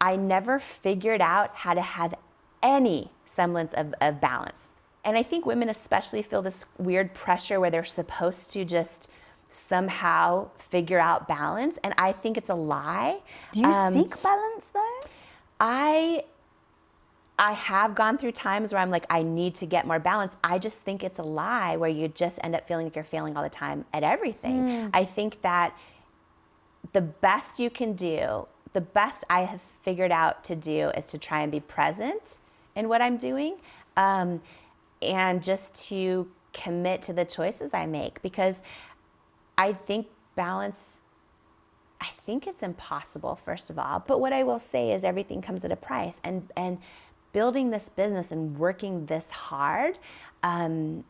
I never figured out how to have any semblance of balance. And I think women especially feel this weird pressure where they're supposed to just somehow figure out balance. And I think it's a lie. Do you seek balance though? I I have gone through times where I'm like, I need to get more balance. I just think it's a lie where you just end up feeling like you're failing all the time at everything. I think that the best you can do, the best I have figured out to do is to try and be present in what I'm doing, and just to commit to the choices I make, because I think balance, I think it's impossible, first of all. But what I will say is everything comes at a price. And building this business and working this hard had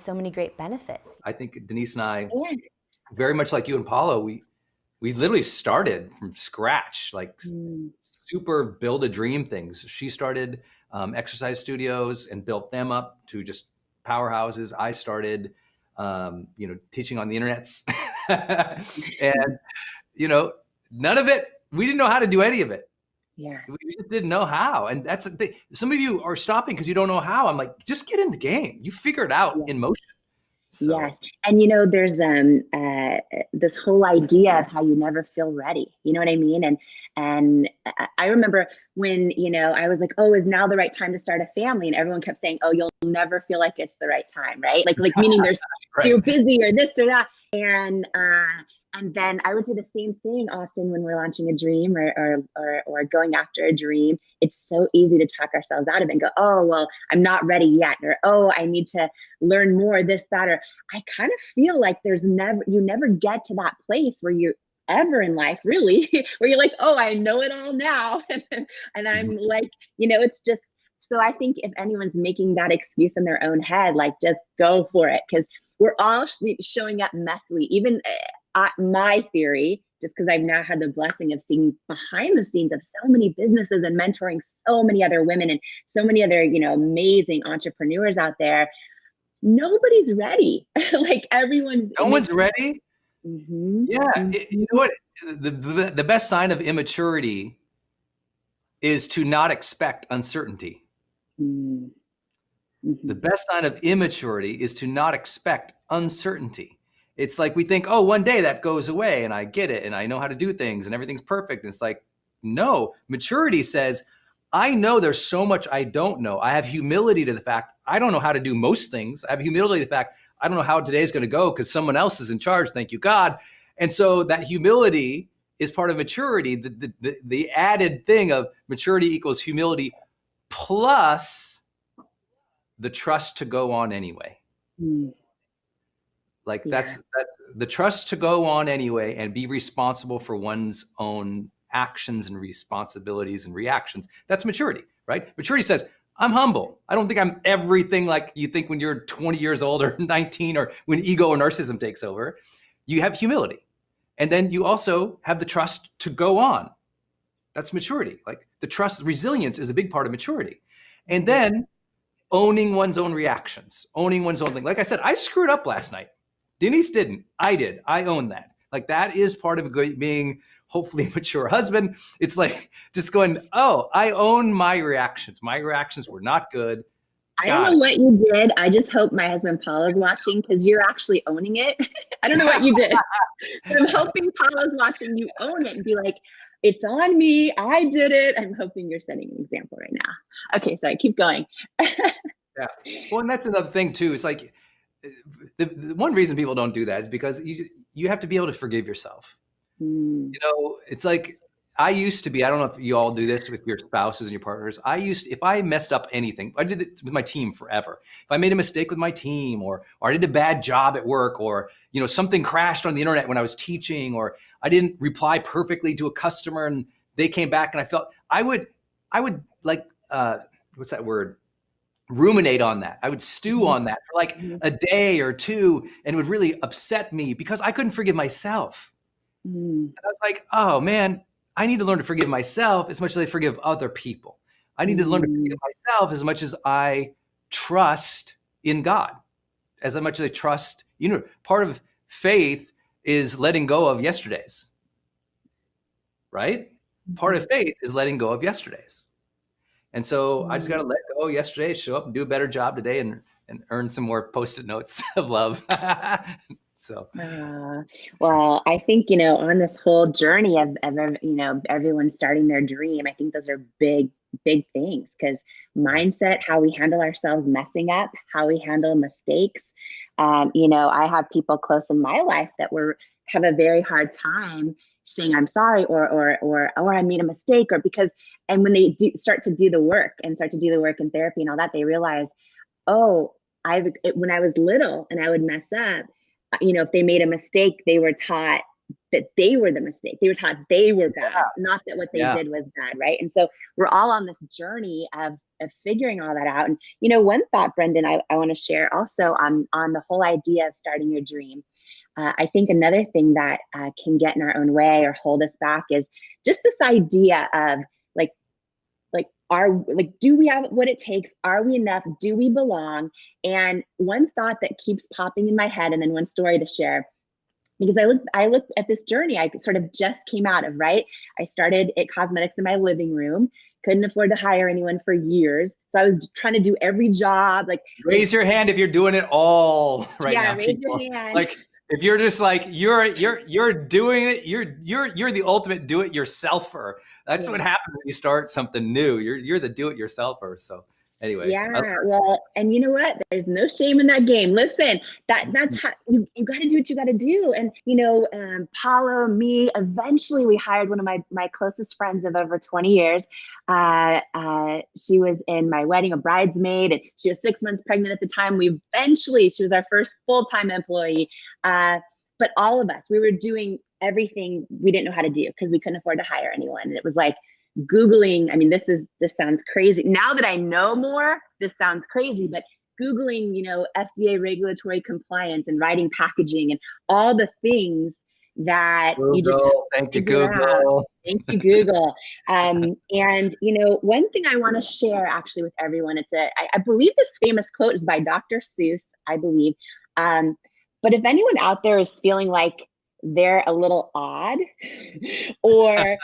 so many great benefits. I think Denise and I, very much like you and Paulo, we literally started from scratch, like super build a dream things. She started exercise studios and built them up to just powerhouses. I started, teaching on the internets, and none of it. We didn't know how to do any of it. Yeah. We just didn't know how. And that's the thing. Some of you are stopping because you don't know how. I'm like, just get in the game. You figure it out in motion. So. Yes. And, there's this whole idea of how you never feel ready. You know what I mean? And I remember when, I was like, oh, is now the right time to start a family? And everyone kept saying, oh, you'll never feel like it's the right time, right? Like meaning there's right. You're busy or this or that. And then I would say the same thing often when we're launching a dream or going after a dream. It's so easy to talk ourselves out of it and go, oh, well, I'm not ready yet. Or, oh, I need to learn more, this, that. Or I kind of feel like you never get to that place where you're ever in life, really, where you're like, oh, I know it all now. And I'm like, it's just, so I think if anyone's making that excuse in their own head, like just go for it. Because we're all showing up messily, even my theory, just because I've now had the blessing of seeing behind the scenes of so many businesses and mentoring so many other women and so many other, amazing entrepreneurs out there. Nobody's ready. Like everyone's. No one's ready. Mm-hmm. Yeah. You know what? The best sign of immaturity is to not expect uncertainty. Mm-hmm. The best sign of immaturity is to not expect uncertainty. It's like we think, oh, one day that goes away and I get it and I know how to do things and everything's perfect. And it's like, no, maturity says, I know there's so much I don't know. I have humility to the fact I don't know how to do most things. I have humility to the fact I don't know how today's going to go because someone else is in charge. Thank you, God. And so that humility is part of maturity. The added thing of maturity equals humility plus the trust to go on anyway. Like that's the trust to go on anyway and be responsible for one's own actions and responsibilities and reactions. That's maturity, right? Maturity says, I'm humble. I don't think I'm everything like you think when you're 20 years old or 19 or when ego or narcissism takes over. You have humility. And then you also have the trust to go on. That's maturity. Like the trust, resilience is a big part of maturity. And then owning one's own reactions, owning one's own thing. Like I said, I screwed up last night. Denise didn't. I did. I own that. Like that is part of being hopefully a mature husband. It's like just going, oh, I own my reactions. My reactions were not good. I don't know what you did. I just hope my husband Paul is watching because you're actually owning it. I don't know what you did. But I'm hoping Paul is watching you own it and be like, it's on me. I did it. I'm hoping you're setting an example right now. Okay, sorry, keep going. Yeah. Well, and that's another thing too. It's like the one reason people don't do that is because you have to be able to forgive yourself. It's like I used to be, I don't know if you all do this with your spouses and your partners. If I messed up anything, I did it with my team forever. If I made a mistake with my team or I did a bad job at work or, something crashed on the internet when I was teaching or I didn't reply perfectly to a customer and they came back and I would like, what's that word? Ruminate on that. I would stew on that for like a day or two and it would really upset me because I couldn't forgive myself. And I was like, oh man, I need to learn to forgive myself as much as I forgive other people. I need to learn to forgive myself as much as I trust in God, as much as I trust, part of faith is letting go of yesterdays, right? part of faith is letting go of yesterday's. And so I just got to let go of yesterday, show up and do a better job today and earn some more Post-it notes of love. So, well, I think, on this whole journey of everyone starting their dream, I think those are big, big things, because mindset, how we handle ourselves messing up, how we handle mistakes. I have people close in my life that have a very hard time saying I'm sorry or I made a mistake, and when they start to do the work in therapy and all that, they realize, oh, when I was little and I would mess up, if they made a mistake, they were taught that they were the mistake. They were taught they were bad, not that what they did was bad, right? And so we're all on this journey of figuring all that out. And, one thought, Brendan, I want to share also on the whole idea of starting your dream. I think another thing that can get in our own way or hold us back is just this idea of do we have what it takes? Are we enough? Do we belong? And one thought that keeps popping in my head, and then one story to share, because I looked at this journey I sort of just came out of, right? I started IT Cosmetics in my living room, couldn't afford to hire anyone for years. So I was trying to do every job. Raise your hand if you're doing it all right now. Yeah, raise your hand. If you're just you're doing it, you're the ultimate do-it-yourselfer. That's what happens when you start something new. You're the do-it-yourselfer. So anyway. Yeah, well, and you know what? There's no shame in that game. Listen, that's how you got to do what you got to do. And Paulo, me, eventually we hired one of my closest friends of over 20 years. She was in my wedding, a bridesmaid, and she was 6 months pregnant at the time. She was our first full-time employee. But all of us, we were doing everything we didn't know how to do because we couldn't afford to hire anyone. And it was like Googling. I mean, this sounds crazy. Now that I know more, this sounds crazy, but Googling, FDA regulatory compliance and writing packaging and all the things that Thank you, Google. Thank you, Google. And one thing I want to share actually with everyone, I believe this famous quote is by Dr. Seuss, I believe. But if anyone out there is feeling like they're a little odd, or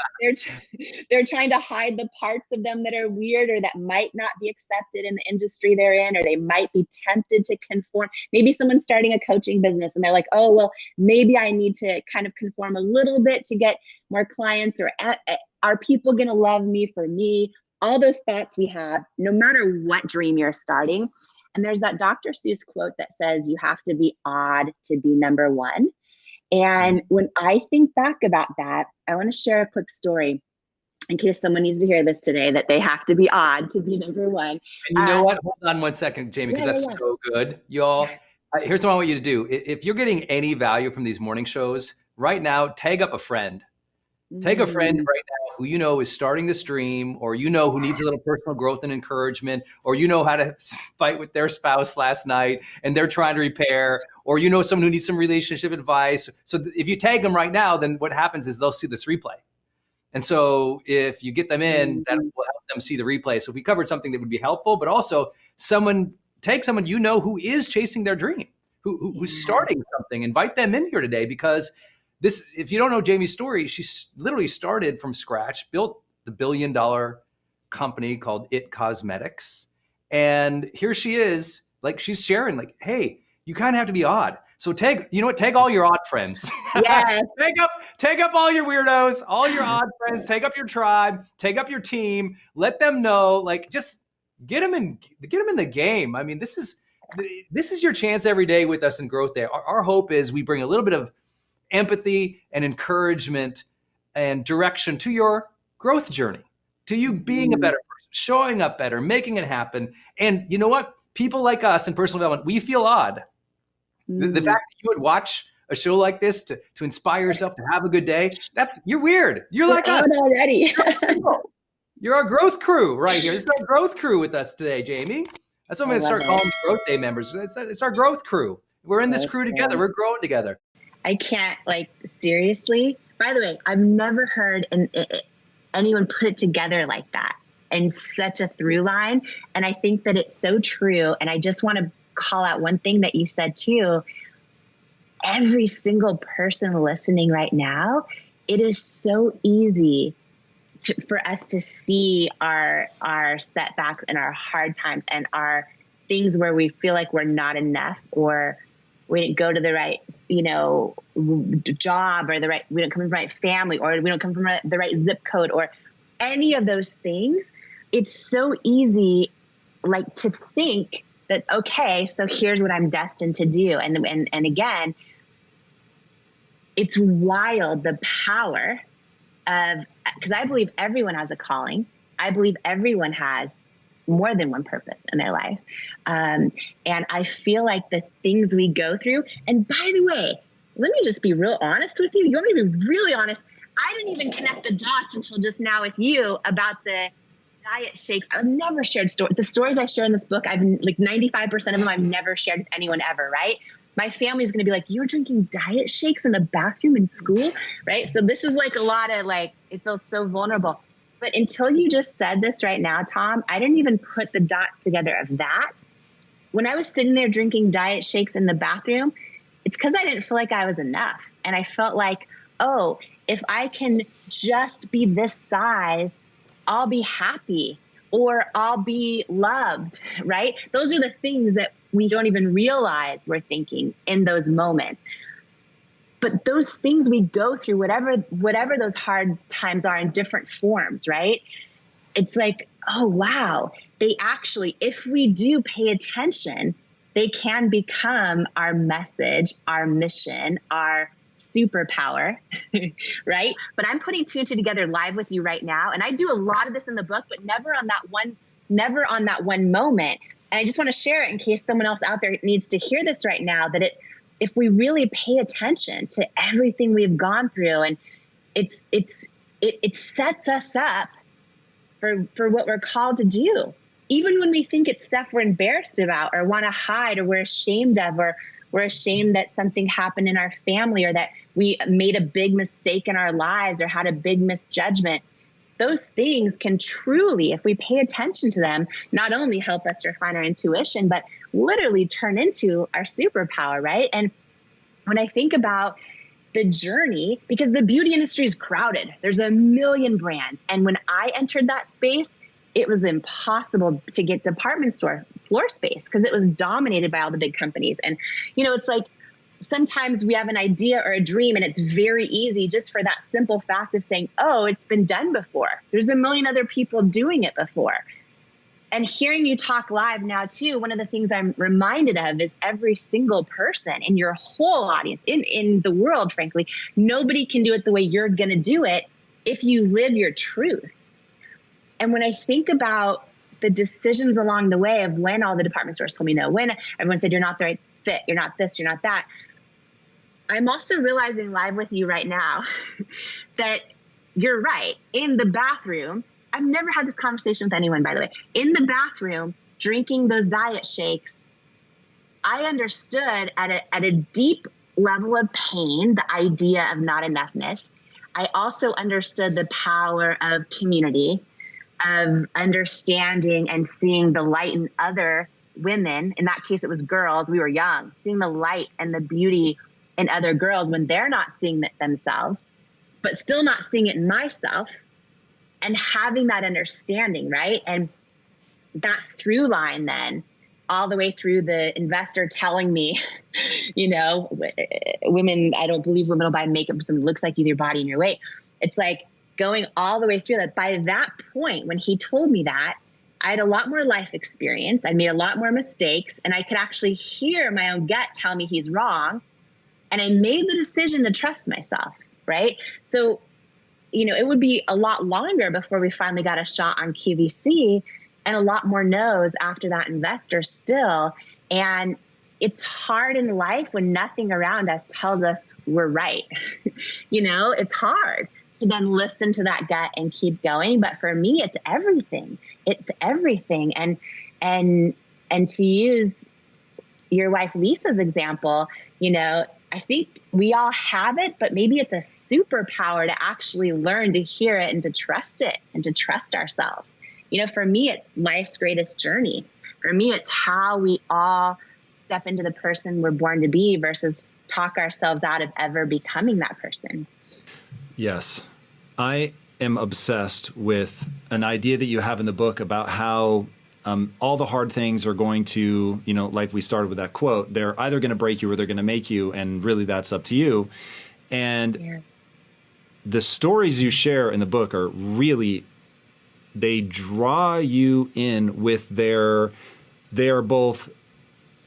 they're trying to hide the parts of them that are weird or that might not be accepted in the industry they're in, or they might be tempted to conform. Maybe someone's starting a coaching business and they're like, oh, well, maybe I need to kind of conform a little bit to get more clients, or are people going to love me for me? All those thoughts we have, no matter what dream you're starting. And there's that Dr. Seuss quote that says, you have to be odd to be number one. And when I think back about that, I want to share a quick story in case someone needs to hear this today, that they have to be odd to be number one. And you know what? Hold on one second, Jamie, because that's so good. Y'all, here's what I want you to do. If you're getting any value from these morning shows right now, tag up a friend. Take a friend right now who you know is starting this dream, or who needs a little personal growth and encouragement, or how to fight with their spouse last night and they're trying to repair, or someone who needs some relationship advice. So if you tag them right now, then what happens is they'll see this replay. And so if you get them in, that will help them see the replay. So if we covered something that would be helpful, but also take someone who is chasing their dream, who's starting something, invite them in here today, because if you don't know Jamie's story, she literally started from scratch, built the $1 billion company called IT Cosmetics. And here she is, she's sharing, hey, you kind of have to be odd. So tag all your odd friends. Yes. Take up all your weirdos, all your odd friends, take up your tribe, take up your team, let them know, just get them in the game. I mean, this is your chance every day with us in Growth Day. Our hope is we bring a little bit of empathy and encouragement and direction to your growth journey, to you being a better person, showing up better, making it happen. And you know what? People like us in personal development, we feel odd. The fact that you would watch a show like this to inspire yourself to have a good day, you're weird. You're like us already. You're our growth crew right here. This is our growth crew with us today, Jamie. That's what I'm going to start calling Growth Day members. It's our growth crew. We're in this crew together. We're growing together. I can't, seriously. By the way, I've never heard anyone put it together like that, and such a through line. And I think that it's so true. And I just want to call out one thing that you said too. Every single person listening right now, it is so easy for us to see our setbacks and our hard times and our things where we feel like we're not enough, or we didn't go to the right, job, or we don't come from the right family, or we don't come from the right zip code, or any of those things. It's so easy, like, to think that, okay, so here's what I'm destined to do. And again, it's wild, the power of, because I believe everyone has a calling. I believe everyone has more than one purpose in their life. And I feel like the things we go through, and by the way, let me just be real honest with you. You want me to be really honest? I didn't even connect the dots until just now with you about the diet shakes. I've never shared the stories I share in this book. I've like 95% of them I've never shared with anyone ever, right? My family's going to be like, you're drinking diet shakes in the bathroom in school, right? So this is like a lot of like, it feels so vulnerable. But until you just said this right now, Tom, I didn't even put the dots together of that. When I was sitting there drinking diet shakes in the bathroom, it's because I didn't feel like I was enough. And I felt like, oh, if I can just be this size, I'll be happy, or I'll be loved, right? Those are the things that we don't even realize we're thinking in those moments. But those things we go through, whatever those hard times are in different forms, right? It's like, oh, wow, they actually, if we do pay attention, they can become our message, our mission, our superpower, right? But I'm putting two and two together live with you right now. And I do a lot of this in the book, but never on that one moment. And I just want to share it in case someone else out there needs to hear this right now, that if we really pay attention to everything we've gone through, and it sets us up for what we're called to do. Even when we think it's stuff we're embarrassed about, or want to hide, or we're ashamed of, or we're ashamed that something happened in our family, or that we made a big mistake in our lives, or had a big misjudgment. Those things can truly, if we pay attention to them, not only help us refine our intuition, but literally turn into our superpower, right? And when I think about the journey, because the beauty industry is crowded, there's a million brands. And when I entered that space, it was impossible to get department store floor space because it was dominated by all the big companies. And, it's like, sometimes we have an idea or a dream, and it's very easy just for that simple fact of saying, oh, it's been done before. There's a million other people doing it before. And hearing you talk live now too, one of the things I'm reminded of is every single person in your whole audience, in the world, frankly, nobody can do it the way you're going to do it if you live your truth. And when I think about the decisions along the way of when all the department stores told me no, when everyone said, you're not the right fit, you're not this, you're not that, I'm also realizing live with you right now that you're right. In the bathroom, I've never had this conversation with anyone, by the way. In the bathroom, drinking those diet shakes, I understood at a deep level of pain, the idea of not enoughness. I also understood the power of community, of understanding and seeing the light in other women. In that case, it was girls. We were young, seeing the light and the beauty in other girls when they're not seeing it themselves, but still not seeing it in myself, and having that understanding, right? And that through line then, all the way through the investor telling me, women, I don't believe women will buy makeup that looks like you, your body and your weight. It's like going all the way through that. By that point, when he told me that, I had a lot more life experience. I made a lot more mistakes, and I could actually hear my own gut tell me he's wrong. And I made the decision to trust myself, right? So, it would be a lot longer before we finally got a shot on QVC, and a lot more no's after that investor still. And it's hard in life when nothing around us tells us we're right. It's hard to then listen to that gut and keep going. But for me, it's everything. It's everything. And to use your wife Lisa's example, I think we all have it, but maybe it's a superpower to actually learn to hear it and to trust it and to trust ourselves. For me, it's life's greatest journey. For me, it's how we all step into the person we're born to be versus talk ourselves out of ever becoming that person. Yes. I am obsessed with an idea that you have in the book about how all the hard things are going to, like we started with that quote, they're either going to break you or they're going to make you. And really that's up to you. And the stories you share in the book are really, they draw you in with they are both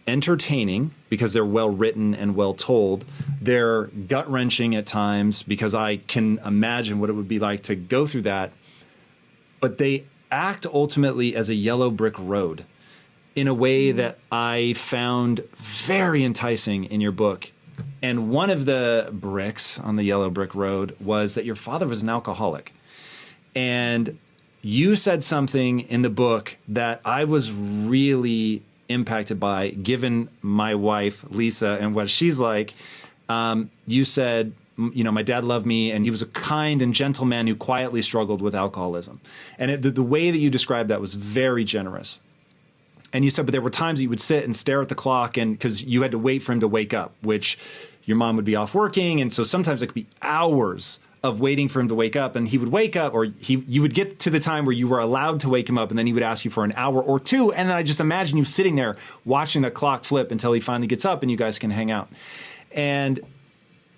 entertaining because they're well written and well told. They're gut wrenching at times because I can imagine what it would be like to go through that. But they act ultimately as a yellow brick road in a way that I found very enticing in your book. And one of the bricks on the yellow brick road was that your father was an alcoholic. And you said something in the book that I was really impacted by, given my wife, Lisa, and what she's like. You said, my dad loved me, and he was a kind and gentle man who quietly struggled with alcoholism. And the way that you described that was very generous. And you said, but there were times that you would sit and stare at the clock, and because you had to wait for him to wake up, which your mom would be off working. And so sometimes it could be hours of waiting for him to wake up, and he would wake up, or you would get to the time where you were allowed to wake him up, and then he would ask you for an hour or two. And then I just imagine you sitting there watching the clock flip until he finally gets up and you guys can hang out. And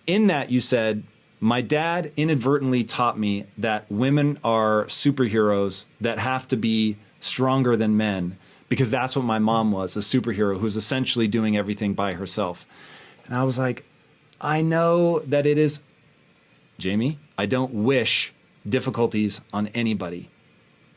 in that you said, my dad inadvertently taught me that women are superheroes that have to be stronger than men, because that's what my mom was, a superhero who's essentially doing everything by herself. And I was like, I know that it is, Jamie, I don't wish difficulties on anybody.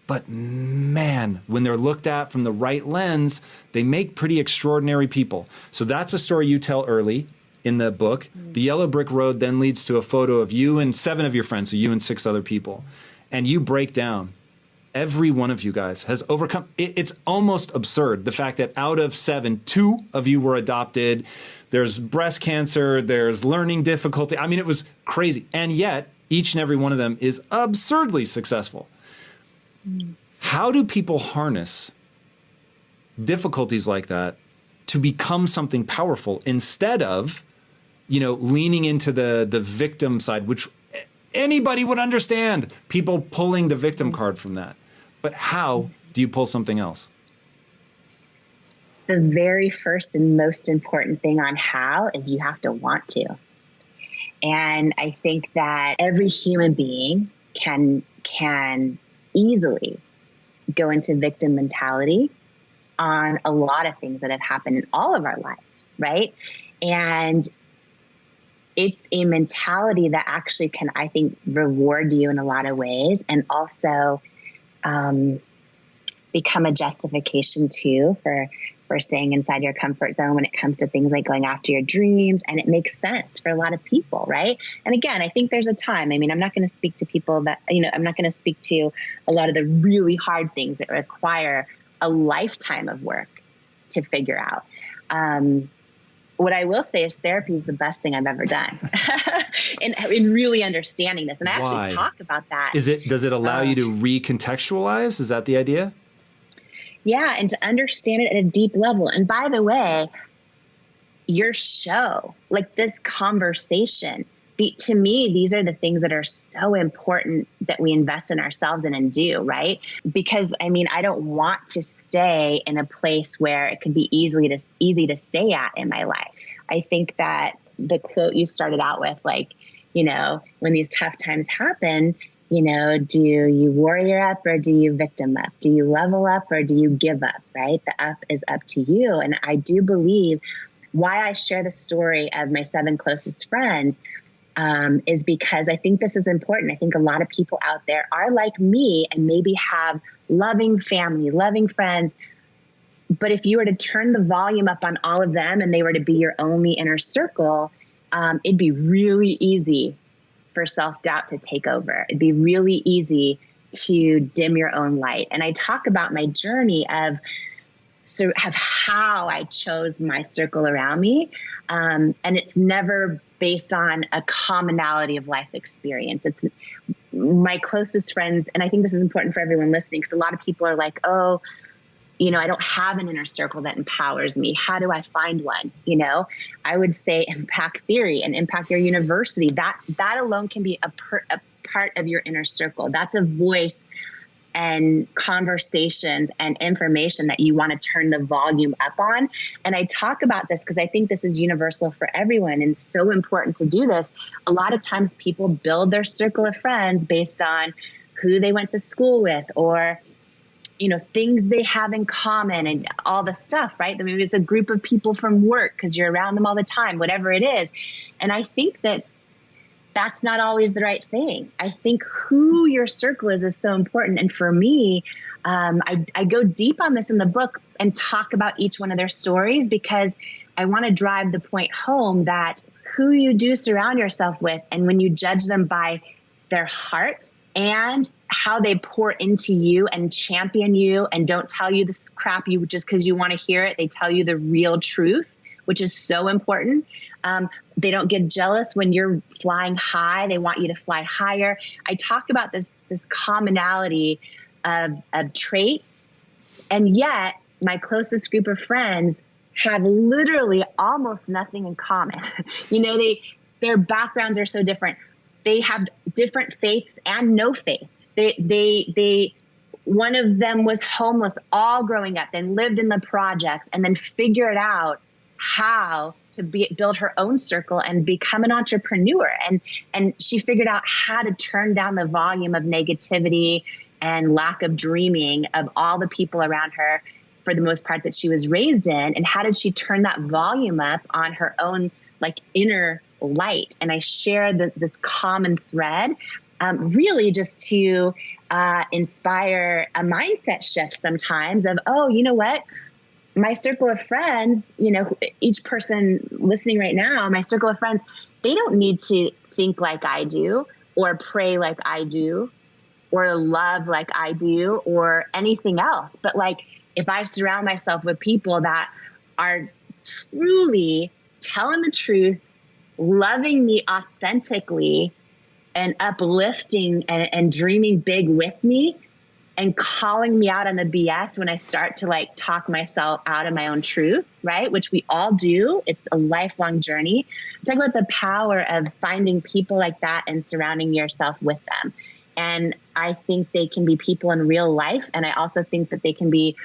But man, when they're looked at from the right lens, they make pretty extraordinary people. So that's a story you tell early in the book. The yellow brick road then leads to a photo of you and 7 of your friends, so you and 6 other people. And you break down. Every one of you guys has overcome. It's almost absurd. The fact that out of 7, 2 of you were adopted. There's breast cancer. There's learning difficulty. I mean, it was crazy. And yet, each and every one of them is absurdly successful. How do people harness difficulties like that to become something powerful instead of, leaning into the victim side, which anybody would understand, people pulling the victim card from that? But how do you pull something else? The very first and most important thing on how is you have to want to. And I think that every human being can easily go into victim mentality on a lot of things that have happened in all of our lives, right? And it's a mentality that actually can, I think, reward you in a lot of ways, and also become a justification too for staying inside your comfort zone when it comes to things like going after your dreams. And it makes sense for a lot of people, right? And again, I think there's a time. I mean, I'm not going to speak to people that, I'm not going to speak to a lot of the really hard things that require a lifetime of work to figure out. What I will say is therapy is the best thing I've ever done in really understanding this. And I actually talk about that. Does it allow you to recontextualize? Is that the idea? Yeah. And to understand it at a deep level. And by the way, your show, like this conversation, to me, these are the things that are so important that we invest in ourselves and do, right? Because I don't want to stay in a place where it could be easy to stay at in my life. I think that the quote you started out with, when these tough times happen, do you warrior up or do you victim up? Do you level up or do you give up, right? The up is up to you. And I do believe why I share the story of my 7 closest friends is because I think this is important. I think a lot of people out there are like me and maybe have loving family, loving friends. But if you were to turn the volume up on all of them and they were to be your only inner circle, it'd be really easy for self-doubt to take over. It'd be really easy to dim your own light. And I talk about my journey of how I chose my circle around me. And it's never based on a commonality of life experience. It's my closest friends. And I think this is important for everyone listening, because a lot of people are like, oh, I don't have an inner circle that empowers me. How do I find one? I would say Impact Theory and Impact Your University. That alone can be a part of your inner circle. That's a voice and conversations and information that you want to turn the volume up on. And I talk about this because I think this is universal for everyone and so important to do this. A lot of times people build their circle of friends based on who they went to school with, or things they have in common and all the stuff, right? Maybe it's a group of people from work because you're around them all the time, whatever it is. And I think that that's not always the right thing. I think who your circle is so important. And for me, I go deep on this in the book and talk about each one of their stories, because I want to drive the point home that who you do surround yourself with, and when you judge them by their heart and how they pour into you and champion you and don't tell you this crap you just because you want to hear it, they tell you the real truth, which is so important. They don't get jealous when you're flying high. They want you to fly higher. I talk about this commonality of traits, and yet my closest group of friends have literally almost nothing in common. Their backgrounds are so different. They have different faiths and no faith. They one of them was homeless all growing up, then lived in the projects, and then figured out how to build her own circle and become an entrepreneur. And she figured out how to turn down the volume of negativity and lack of dreaming of all the people around her, for the most part, that she was raised in. And how did she turn that volume up on her own inner light? And I share this common thread, really just to inspire a mindset shift sometimes of, oh, you know what? My circle of friends, each person listening right now, my circle of friends, they don't need to think like I do, or pray like I do, or love like I do, or anything else. But if I surround myself with people that are truly telling the truth, loving me authentically, and uplifting and dreaming big with me, and calling me out on the BS when I start to talk myself out of my own truth, right? Which we all do. It's a lifelong journey. Talk about the power of finding people like that and surrounding yourself with them. And I think they can be people in real life. And I also think that they can be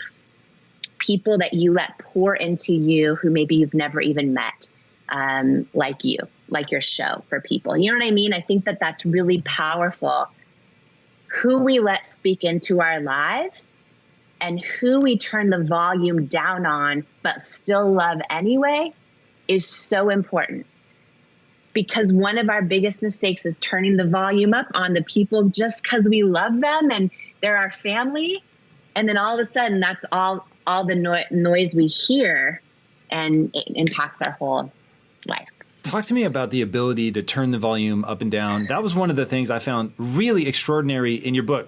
people that you let pour into you who maybe you've never even met, like your show for people. You know what I mean? I think that that's really powerful. Who we let speak into our lives and who we turn the volume down on, but still love anyway, is so important. Because one of our biggest mistakes is turning the volume up on the people just because we love them and they're our family. And then all of a sudden, that's all the noise we hear, and it impacts our whole life. Talk to me about the ability to turn the volume up and down. That was one of the things I found really extraordinary in your book.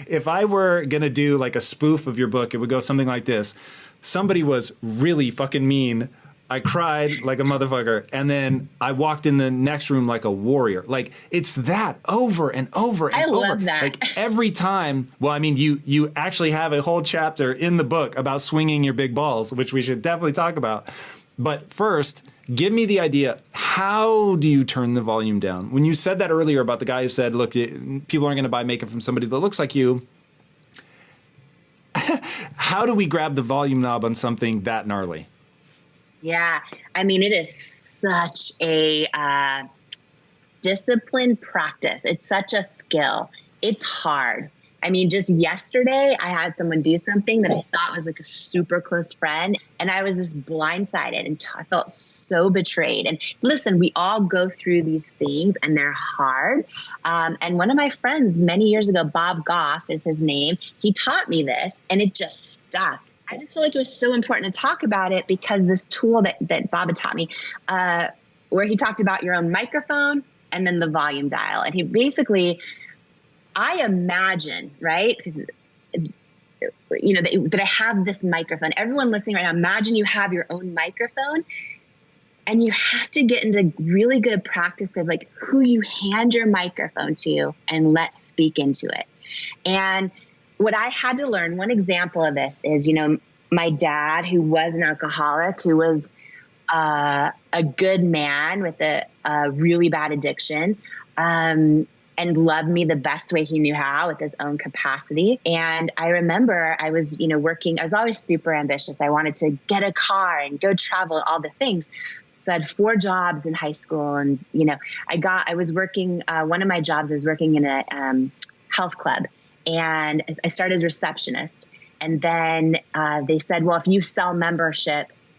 If I were going to do a spoof of your book, it would go something like this. Somebody was really fucking mean. I cried like a motherfucker. And then I walked in the next room like a warrior. It's that over and over and over. I love that. Every time. Well, I mean, you actually have a whole chapter in the book about swinging your big balls, which we should definitely talk about. But first, give me the idea. How do you turn the volume down? When you said that earlier about the guy who said, look, people aren't going to buy makeup from somebody that looks like you. How do we grab the volume knob on something that gnarly? Yeah. I mean, it is such a disciplined practice. It's such a skill. It's hard. I mean, just yesterday, I had someone do something that I thought was a super close friend, and I was just blindsided, and I felt so betrayed. And listen, we all go through these things, and they're hard. And one of my friends many years ago, Bob Goff is his name, he taught me this, and it just stuck. I just feel like it was so important to talk about it, because this tool that Bob had taught me, where he talked about your own microphone and then the volume dial. And he basically, I imagine, right? Because, that I have this microphone. Everyone listening right now, imagine you have your own microphone, and you have to get into really good practice of who you hand your microphone to and let speak into it. And what I had to learn, one example of this is, my dad, who was an alcoholic, who was a good man with a really bad addiction, and love me the best way he knew how with his own capacity. And I remember I was, working, I was always super ambitious. I wanted to get a car and go travel, all the things. So I had 4 jobs in high school, and, I was working, one of my jobs, I was working in a health club, and I started as a receptionist. And then they said, well, if you sell memberships,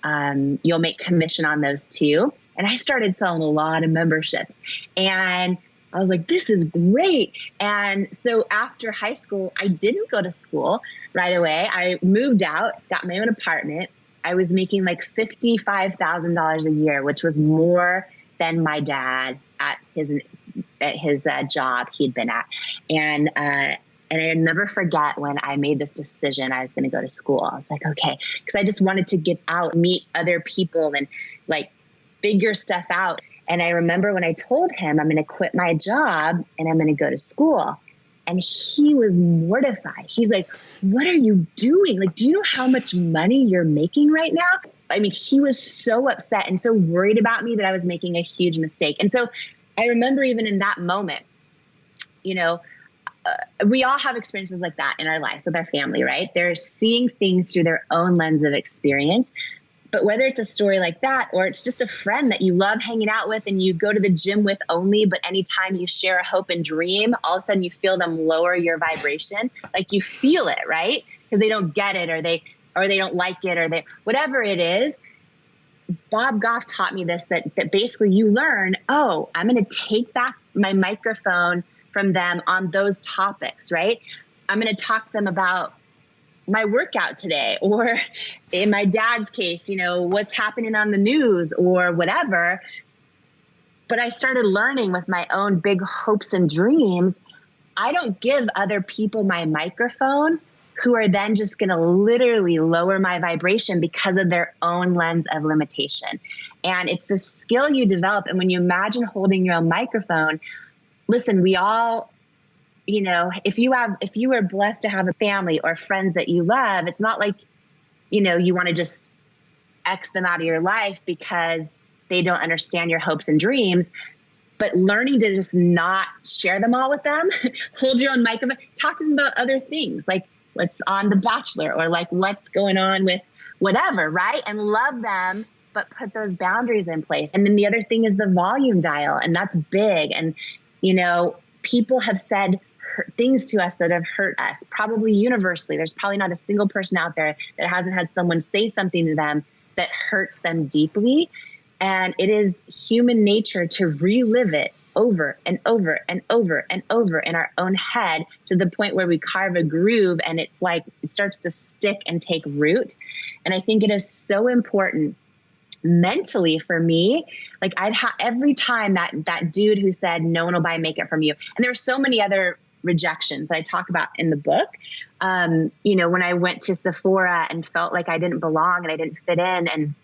you'll make commission on those too. And I started selling a lot of memberships, and I was like, this is great. And so after high school, I didn't go to school right away. I moved out, got my own apartment. I was making like $55,000 a year, which was more than my dad at his job he'd been at. And I never forget when I made this decision I was going to go to school. I was like, okay, because I just wanted to get out, meet other people, and like figure stuff out. And I remember when I told him I'm going to quit my job and I'm going to go to school. And he was mortified. He's like, what are you doing? Like, do you know how much money you're making right now? I mean, he was so upset and so worried about me that I was making a huge mistake. And so I remember even in that moment, we all have experiences like that in our lives with our family, right? They're seeing things through their own lens of experience. But whether it's a story like that, or it's just a friend that you love hanging out with and you go to the gym with only, but anytime you share a hope and dream, all of a sudden you feel them lower your vibration. Like you feel it, right? Because they don't get it, or they don't like it, or whatever it is. Bob Goff taught me this, that basically you learn, oh, I'm going to take back my microphone from them on those topics, right? I'm going to talk to them about my workout today, or in my dad's case, what's happening on the news or whatever. But I started learning with my own big hopes and dreams. I don't give other people my microphone who are then just going to literally lower my vibration because of their own lens of limitation. And it's the skill you develop. And when you imagine holding your own microphone, listen, we all, if you were blessed to have a family or friends that you love, it's not like, you want to just X them out of your life because they don't understand your hopes and dreams. But learning to just not share them all with them, hold your own microphone, talk to them about other things, like what's on The Bachelor, or like what's going on with whatever, right? And love them, but put those boundaries in place. And then the other thing is the volume dial, and that's big. And, people have said things to us that have hurt us, probably universally. There's probably not a single person out there that hasn't had someone say something to them that hurts them deeply. And it is human nature to relive it over and over and over and over in our own head, to the point where we carve a groove and it's like it starts to stick and take root. And I think it is so important mentally for me. Like every time that dude who said no one will buy makeup from you, and there were so many other rejections that I talk about in the book. When I went to Sephora and felt like I didn't belong and I didn't fit in and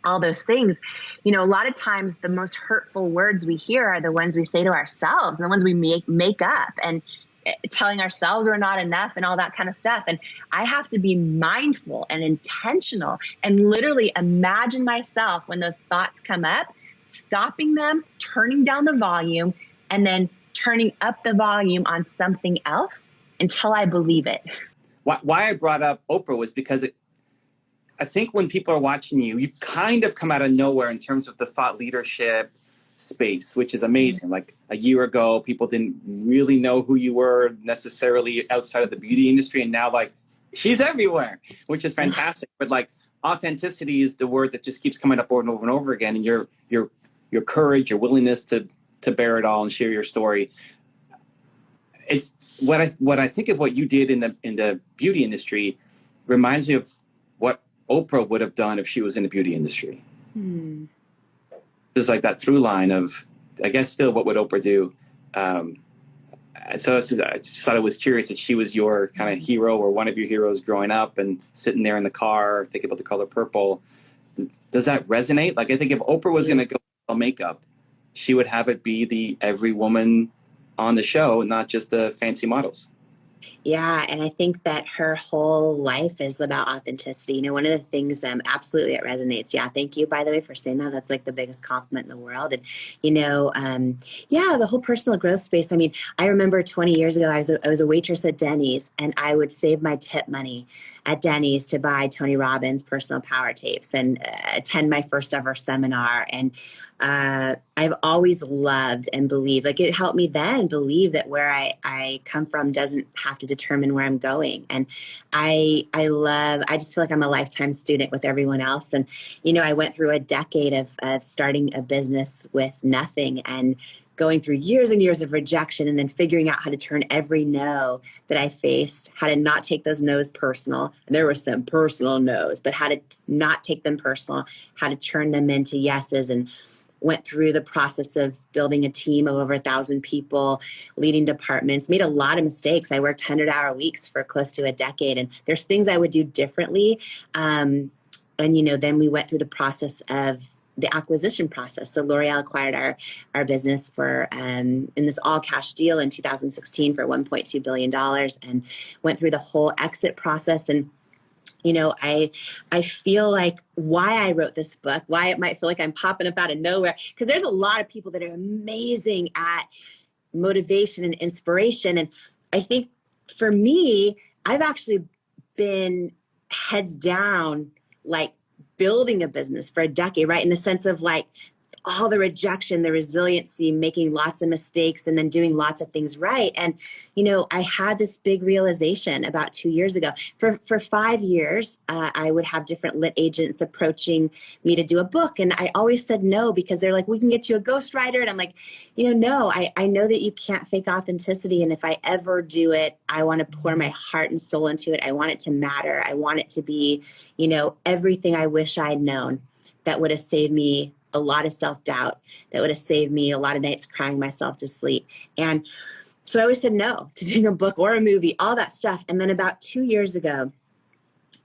all those things, a lot of times the most hurtful words we hear are the ones we say to ourselves and the ones we make up, and telling ourselves we're not enough and all that kind of stuff. And I have to be mindful and intentional and literally imagine myself when those thoughts come up, stopping them, turning down the volume, and then turning up the volume on something else until I believe it. Why I brought up Oprah was because I think when people are watching you, you've kind of come out of nowhere in terms of the thought leadership space, which is amazing. Like a year ago, people didn't really know who you were necessarily outside of the beauty industry. And now like she's everywhere, which is fantastic. But like authenticity is the word that just keeps coming up over and over and over again. And your courage, your willingness to bear it all and share your story. It's what I think of what you did in the beauty industry reminds me of what Oprah would have done if she was in the beauty industry. There's like that through line of, I guess, still what would Oprah do? So I just thought it was curious that she was your kind of hero or one of your heroes growing up and sitting there in the car thinking about the color purple. Does that resonate? Like, I think if Oprah was going to go sell makeup, she would have it be the every woman on the show, not just the fancy models. Yeah, and I think that her whole life is about authenticity. You know, one of the things absolutely that resonates. Yeah, thank you, by the way, for saying that. That's like the biggest compliment in the world. And, you know, yeah, the whole personal growth space. I mean, I remember 20 years ago, I was a waitress at Denny's, and I would save my tip money at Denny's to buy Tony Robbins' personal power tapes and attend my first ever seminar. And I've always loved and believed, like it helped me then believe that where I come from doesn't have to determine where I'm going. And I just feel like I'm a lifetime student with everyone else. And, you know, I went through a decade of starting a business with nothing and going through years and years of rejection, and then figuring out how to turn every no that I faced, how to not take those no's personal. And there were some personal no's, but how to not take them personal, how to turn them into yeses, and went through the process of building a team of over 1,000 people, leading departments, made a lot of mistakes. I worked 100-hour weeks for close to a decade, and there's things I would do differently. And, you know, then we went through the process of the acquisition process. So L'Oreal acquired our business for in this all cash deal in 2016 for $1.2 billion, and went through the whole exit process. And you know, I feel like why I wrote this book, why it might feel like I'm popping up out of nowhere, because there's a lot of people that are amazing at motivation and inspiration. And I think for me, I've actually been heads down, like building a business for a decade, right? In the sense of like all the rejection, the resiliency, making lots of mistakes, and then doing lots of things right. And, you know, I had this big realization about 2 years ago. For 5 years, I would have different lit agents approaching me to do a book. And I always said no, because they're like, we can get you a ghostwriter. And I'm like, you know, no, I know that you can't fake authenticity. And if I ever do it, I want to pour my heart and soul into it. I want it to matter. I want it to be, you know, everything I wish I'd known that would have saved me a lot of self-doubt, that would have saved me a lot of nights crying myself to sleep. And so I always said no to doing a book or a movie, all that stuff. And then about 2 years ago,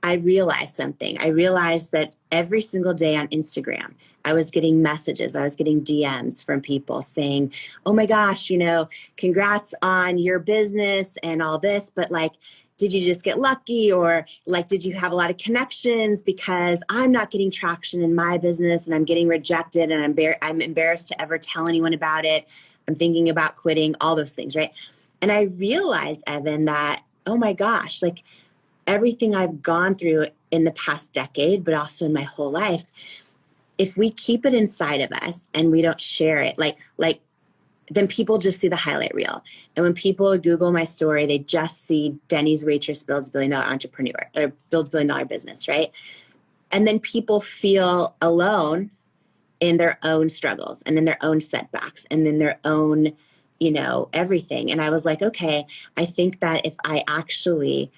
I realized something. I realized that every single day on Instagram, I was getting messages, I was getting DMs from people saying, oh my gosh, you know, congrats on your business and all this, but like, did you just get lucky? Or like, did you have a lot of connections? Because I'm not getting traction in my business and I'm getting rejected, and I'm embarrassed to ever tell anyone about it. I'm thinking about quitting, all those things, right? And I realized, Evan, that, oh my gosh, like everything I've gone through in the past decade, but also in my whole life, if we keep it inside of us and we don't share it, like then people just see the highlight reel. And when people Google my story, they just see Denny's waitress builds $1 billion entrepreneur, or builds $1 billion business, right? And then people feel alone in their own struggles and in their own setbacks and in their own, you know, everything. And I was like, okay, I think that if I actually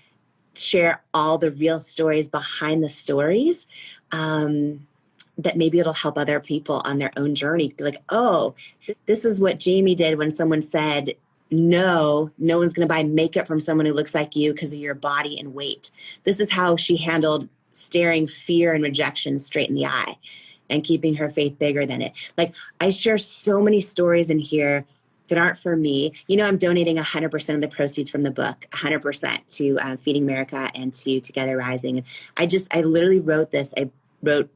share all the real stories behind the stories, that maybe it'll help other people on their own journey. Be like, oh, this is what Jamie did when someone said, no one's going to buy makeup from someone who looks like you because of your body and weight. This is how she handled staring fear and rejection straight in the eye and keeping her faith bigger than it. Like, I share so many stories in here that aren't for me. You know, I'm donating 100% of the proceeds from the book, 100% to Feeding America and to Together Rising. I literally wrote this. I wrote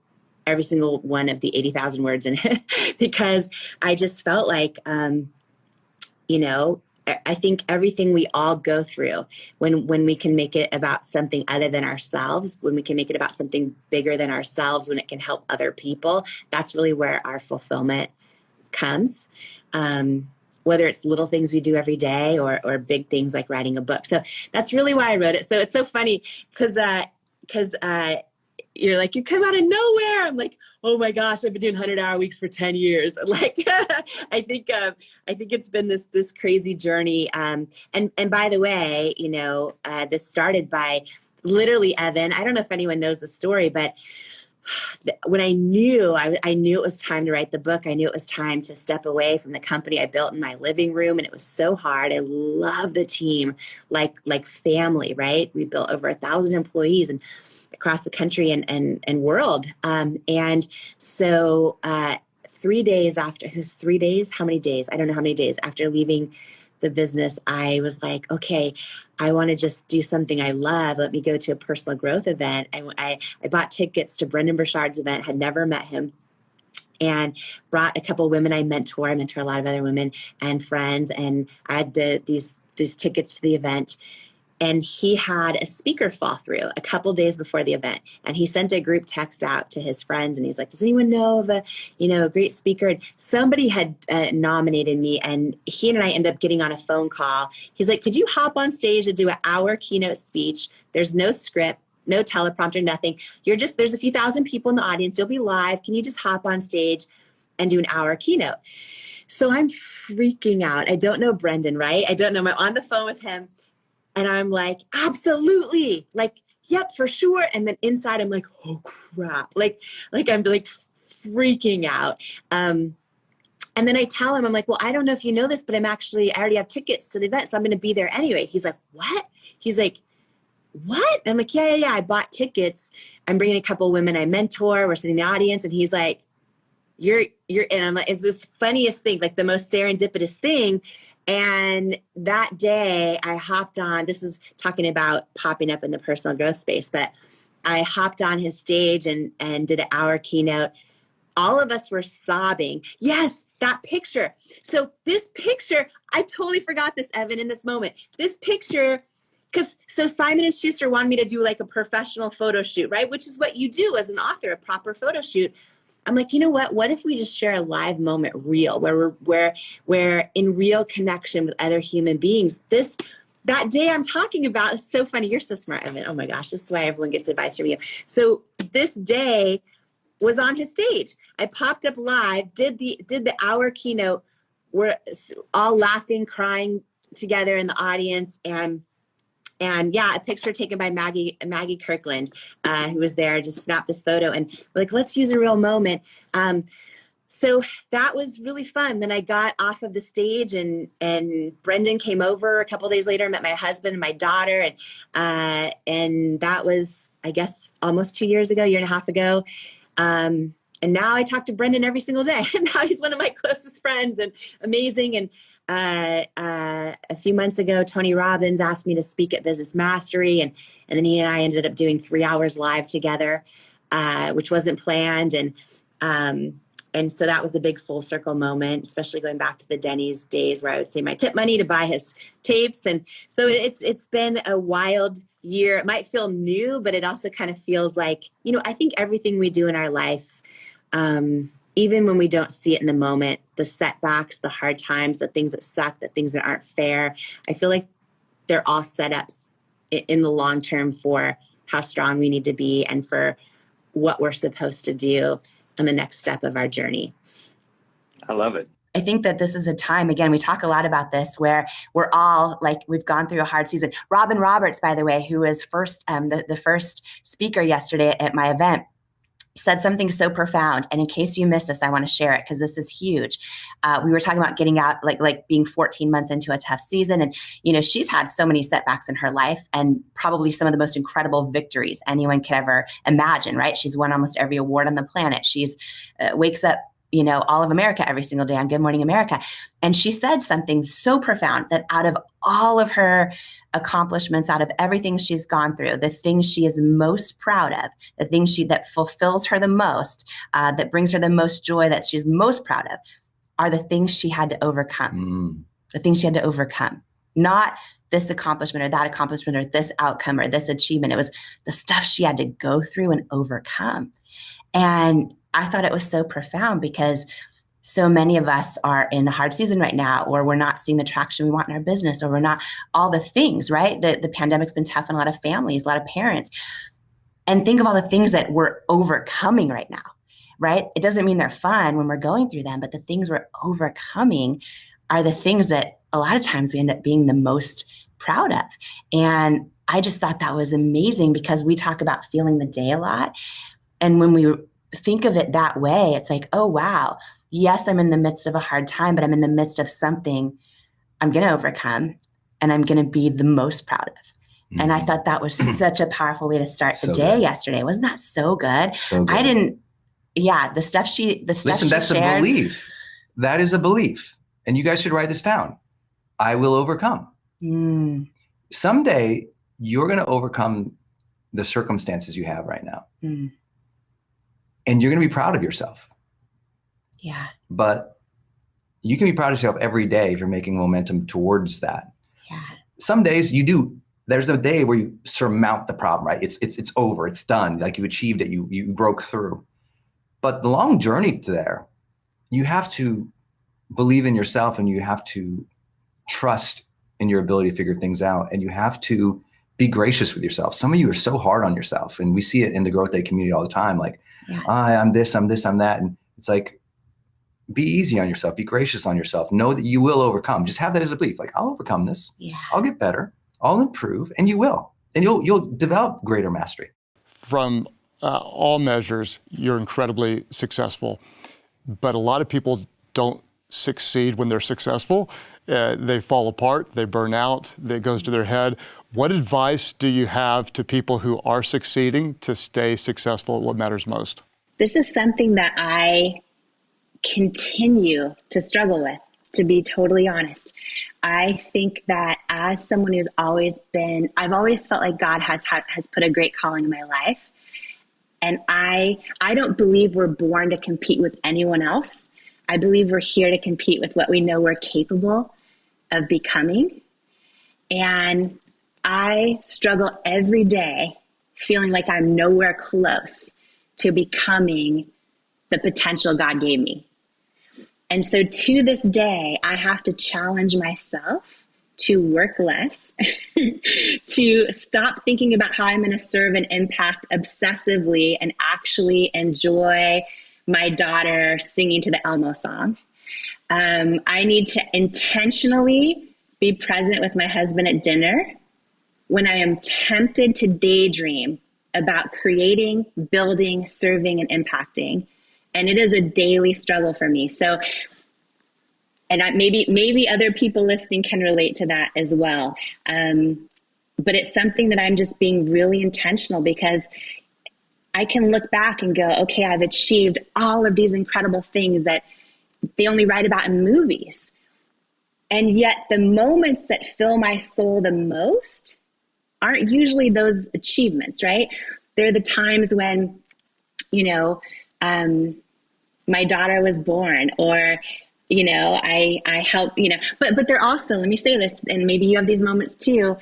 every single one of the 80,000 words in it because I just felt like, you know, I think everything we all go through, when we can make it about something other than ourselves, when we can make it about something bigger than ourselves, when it can help other people, that's really where our fulfillment comes. Whether it's little things we do every day or big things like writing a book. So that's really why I wrote it. So it's so funny because you're like, you come out of nowhere. I'm like, oh my gosh, I've been doing 100-hour weeks for 10 years. Like, I think it's been this crazy journey. And by the way, you know, this started by literally, Evan, I don't know if anyone knows the story, but when I knew it was time to write the book, I knew it was time to step away from the company I built in my living room. And it was so hard. I love the team, like family, right? We built over 1,000 employees and across the country and world. And so 3 days after, it was 3 days, how many days? I don't know how many days after leaving the business, I was like, okay, I want to just do something I love. Let me go to a personal growth event. And I bought tickets to Brendan Burchard's event, had never met him, and brought a couple of women I mentor. I mentor a lot of other women and friends. And I had these tickets to the event. And he had a speaker fall through a couple days before the event. And he sent a group text out to his friends. And he's like, does anyone know of a great speaker? And somebody had nominated me. And he and I ended up getting on a phone call. He's like, could you hop on stage and do an hour keynote speech? There's no script, no teleprompter, nothing. There's a few thousand people in the audience. You'll be live. Can you just hop on stage and do an hour keynote? So I'm freaking out. I don't know Brendan, right? I don't know. I'm on the phone with him. And I'm like, absolutely. Like, yep, for sure. And then inside I'm like, oh crap. Like I'm like freaking out. And then I tell him, I'm like, well, I don't know if you know this, but I already have tickets to the event. So I'm going to be there anyway. He's like, what? He's like, what? And I'm like, yeah. I bought tickets. I'm bringing a couple of women I mentor. We're sitting in the audience. And he's like, you're, and I'm like, it's this funniest thing, like the most serendipitous thing. And that day I hopped on, this is talking about popping up in the personal growth space, but I hopped on his stage and did an hour keynote. All of us were sobbing. Yes, that picture. So this picture, I totally forgot this, Evan, in this moment. This picture, so Simon & Schuster wanted me to do like a professional photo shoot, right? Which is what you do as an author, a proper photo shoot. I'm like, you know what? What if we just share a live moment real, where we're in real connection with other human beings? That day I'm talking about is so funny. You're so smart, Evan. Oh my gosh, this is why everyone gets advice from you. So this day was on his stage. I popped up live, did the hour keynote. We're all laughing, crying together in the audience, and yeah, a picture taken by Maggie Kirkland, who was there, just snapped this photo, and we're like, let's use a real moment. So that was really fun. Then I got off of the stage, and Brendan came over a couple of days later, met my husband and my daughter, and that was, I guess, almost 2 years ago, 1.5 years ago. And now I talk to Brendan every single day. And now he's one of my closest friends and amazing. And a few months ago, Tony Robbins asked me to speak at Business Mastery, and then he and I ended up doing 3 hours live together, which wasn't planned, and so that was a big full circle moment, especially going back to the Denny's days where I would save my tip money to buy his tapes, and so it's been a wild year. It might feel new, but it also kind of feels like, I think everything we do in our life, even when we don't see it in the moment, the setbacks, the hard times, the things that suck, the things that aren't fair, I feel like they're all setups in the long term for how strong we need to be and for what we're supposed to do on the next step of our journey. I love it. I think that this is a time, again, we talk a lot about this, where we're all like, we've gone through a hard season. Robin Roberts, by the way, who was the first speaker yesterday at my event, said something so profound. And in case you missed this, I want to share it because this is huge. We were talking about getting out, like being 14 months into a tough season. And, she's had so many setbacks in her life and probably some of the most incredible victories anyone could ever imagine, right? She's won almost every award on the planet. She's wakes up, all of America every single day on Good Morning America. And she said something so profound that out of all of her accomplishments, out of everything she's gone through, the things she is most proud of, the things that fulfills her the most, that brings her the most joy, that she's most proud of, are the things she had to overcome. The things she had to overcome, not this accomplishment or that accomplishment or this outcome or this achievement. It was the stuff she had to go through and overcome. And I thought it was so profound because so many of us are in a hard season right now, or we're not seeing the traction we want in our business, or we're not all the things, right? The pandemic's been tough on a lot of families, a lot of parents. And think of all the things that we're overcoming right now, right? It doesn't mean they're fun when we're going through them, but the things we're overcoming are the things that a lot of times we end up being the most proud of. And I just thought that was amazing because we talk about feeling the day a lot. And when we think of it that way, it's like, oh, wow. Yes, I'm in the midst of a hard time, but I'm in the midst of something I'm going to overcome and I'm going to be the most proud of. Mm-hmm. And I thought that was such a powerful way to start the day yesterday. Wasn't that so good? So good. The stuff Listen, she that's shared, a belief. That is a belief. And you guys should write this down. I will overcome. Someday you're going to overcome the circumstances you have right now. And you're going to be proud of yourself. Yeah. But you can be proud of yourself every day if you're making momentum towards that. Yeah. Some days you do. There's a day where you surmount the problem, right? It's over. It's done. Like you achieved it. You broke through. But the long journey to there, you have to believe in yourself, and you have to trust in your ability to figure things out, and you have to be gracious with yourself. Some of you are so hard on yourself, and we see it in the Growth Day community all the time. Like, I'm this, I'm that. And it's like, be easy on yourself, be gracious on yourself. Know that you will overcome. Just have that as a belief. Like, I'll overcome this. Yeah. I'll get better. I'll improve, and you will. And you'll develop greater mastery. From all measures, you're incredibly successful. But a lot of people don't succeed when they're successful. They fall apart, they burn out, it goes to their head. What advice do you have to people who are succeeding to stay successful at what matters most? This is something that I continue to struggle with, to be totally honest. I think that as someone who's I've always felt like God has put a great calling in my life. And I don't believe we're born to compete with anyone else. I believe we're here to compete with what we know we're capable of becoming. And I struggle every day feeling like I'm nowhere close to becoming the potential God gave me. And so to this day, I have to challenge myself to work less, to stop thinking about how I'm going to serve and impact obsessively and actually enjoy my daughter singing to the Elmo song. I need to intentionally be present with my husband at dinner when I am tempted to daydream about creating, building, serving, and impacting. And it is a daily struggle for me. So, and maybe other people listening can relate to that as well. But it's something that I'm just being really intentional, because I can look back and go, okay, I've achieved all of these incredible things that they only write about in movies. And yet the moments that fill my soul the most aren't usually those achievements, right? They're the times when, my daughter was born, or, I helped, but they're also, let me say this, and maybe you have these moments too.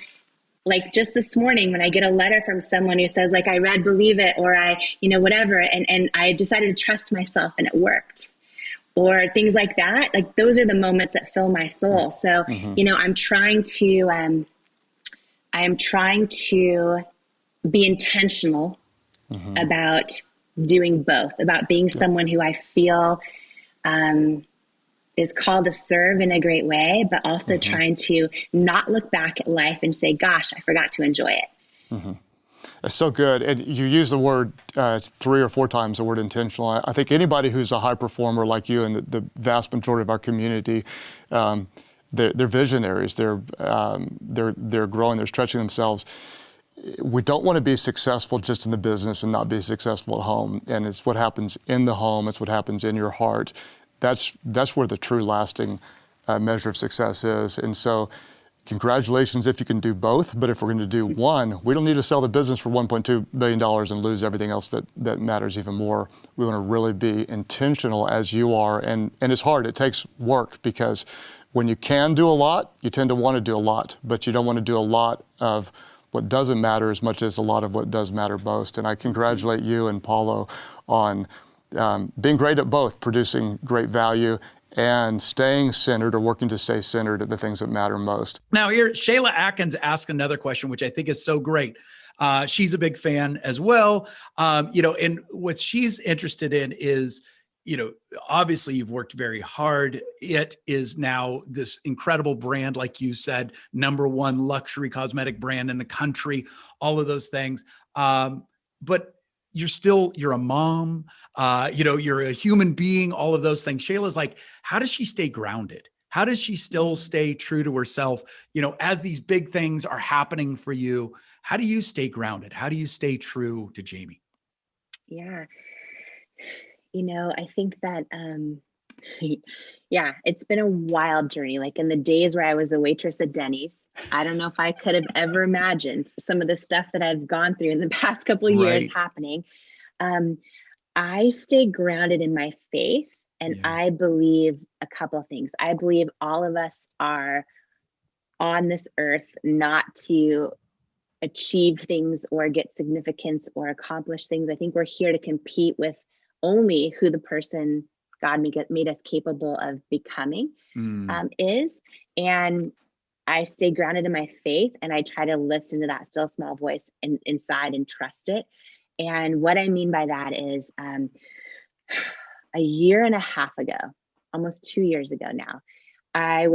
Like just this morning when I get a letter from someone who says like, I read Believe It, or I, whatever. And I decided to trust myself and it worked, or things like that. Like those are the moments that fill my soul. So, I'm trying to be intentional about doing both, about being someone who I feel is called to serve in a great way, but also trying to not look back at life and say, gosh, I forgot to enjoy it. That's so good. And you use the word 3 or 4 times, the word intentional. I think anybody who's a high performer like you, and the vast majority of our community, they're visionaries. They're growing. They're stretching themselves. We don't want to be successful just in the business and not be successful at home. And it's what happens in the home. It's what happens in your heart. That's where the true lasting measure of success is. And so congratulations if you can do both. But if we're going to do one, we don't need to sell the business for $1.2 billion and lose everything else that matters even more. We want to really be intentional as you are. And it's hard. It takes work, because when you can do a lot, you tend to want to do a lot. But you don't want to do a lot of what doesn't matter as much as a lot of what does matter most. And I congratulate you and Paulo on being great at both, producing great value and staying centered, or working to stay centered at the things that matter most. Now here, Shayla Atkins asked another question, which I think is so great. She's a big fan as well. And what she's interested in is, obviously you've worked very hard. It is now this incredible brand, like you said, #1 luxury cosmetic brand in the country, all of those things. But you're a mom, you're a human being, all of those things. Shayla's like, how does she stay grounded? How does she still stay true to herself? As these big things are happening for you, how do you stay grounded? How do you stay true to Jamie? Yeah. I think that Yeah, it's been a wild journey. Like in the days where I was a waitress at Denny's, I don't know if I could have ever imagined some of the stuff that I've gone through in the past couple of years Right. happening. I stay grounded in my faith, and Yeah. I believe a couple of things. I believe all of us are on this earth not to achieve things or get significance or accomplish things. I think we're here to compete with only who the person God made us capable of becoming is. And I stay grounded in my faith, and I try to listen to that still small voice inside and trust it. And what I mean by that is a year and a half ago, almost 2 years ago now, I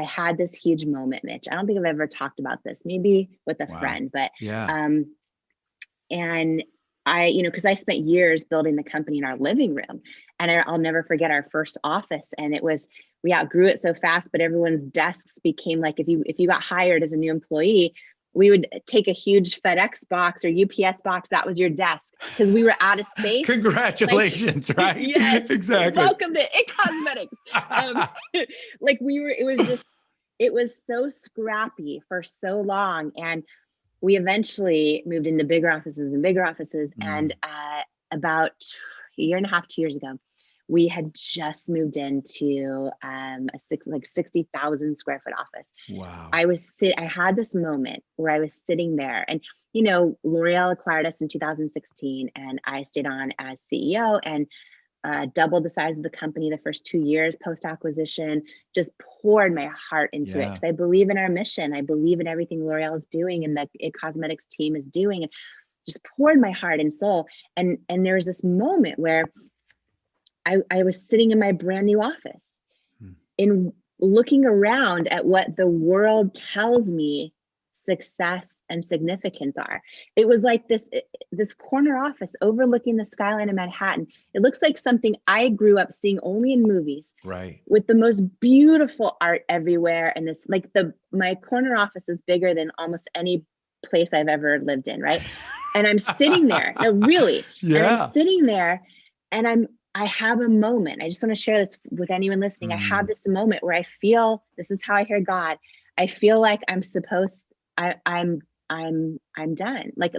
had this huge moment, Mitch. I don't think I've ever talked about this, maybe with a friend, but Yeah. and I, because I spent years building the company in our living room, and I'll never forget our first office. And we outgrew it so fast, but everyone's desks became like, if you got hired as a new employee, we would take a huge FedEx box or UPS box. That was your desk, because we were out of space. Congratulations, right? Yes, Exactly. welcome to It Cosmetics. It was so scrappy for so long. And we eventually moved into bigger offices and bigger offices. And about a year and a half, 2 years ago, we had just moved into a 60,000 square foot office. Wow. I had this moment where I was sitting there, and L'Oreal acquired us in 2016, and I stayed on as CEO and doubled the size of the company the first 2 years post acquisition. Just poured my heart into it, because I believe in our mission. I believe in everything L'Oreal is doing and that It Cosmetics team is doing, and just poured my heart and soul. And there was this moment where I was sitting in my brand new office and looking around at what the world tells me success and significance are. It was like this corner office overlooking the skyline of Manhattan. It looks like something I grew up seeing only in movies, right? With the most beautiful art everywhere. And my corner office is bigger than almost any place I've ever lived in, right? And I'm sitting there. No, really. Yeah. And I'm sitting there, and I have a moment. I just want to share this with anyone listening. I have this moment where I feel, this is how I hear God. I feel like I'm done. Like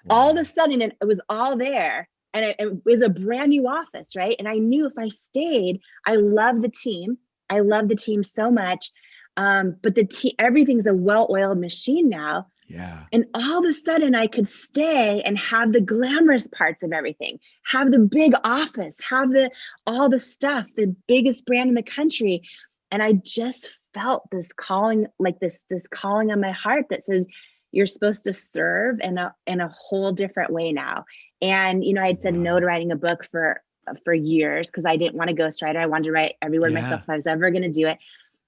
all of a sudden it was all there, and it was a brand new office, right? And I knew if I stayed, I love the team. I love the team so much. But everything's a well-oiled machine now. Yeah. And all of a sudden I could stay and have the glamorous parts of everything, have the big office, have all the stuff, the biggest brand in the country. And I just felt this calling, like this calling on my heart that says, you're supposed to serve in a whole different way now. And, I'd said no to writing a book for years, because I didn't want to ghostwrite. I wanted to write every word myself if I was ever going to do it.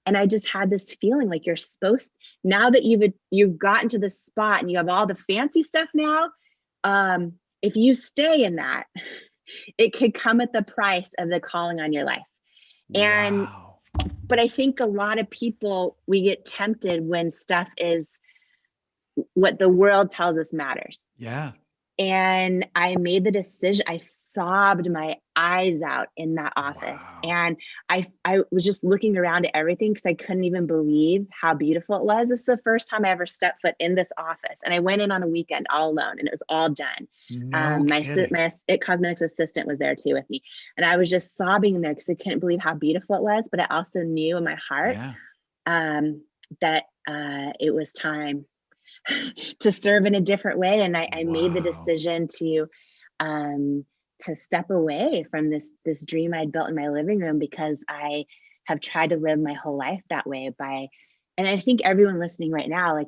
And I just had this feeling like you're supposed, now that you've gotten to this spot and you have all the fancy stuff now, if you stay in that, it could come at the price of the calling on your life. And, but I think a lot of people, we get tempted when stuff is what the world tells us matters. Yeah. And I made the decision. I sobbed my eyes out in that office. And I was just looking around at everything, because I couldn't even believe how beautiful it was. This is the first time I ever stepped foot in this office. And I went in on a weekend all alone, and it was all done. My It Cosmetics assistant was there too with me. And I was just sobbing in there because I couldn't believe how beautiful it was. But I also knew in my heart that it was time to serve in a different way. And I made the decision to step away from this dream I'd built in my living room, because I have tried to live my whole life that way. And I think everyone listening right now, like,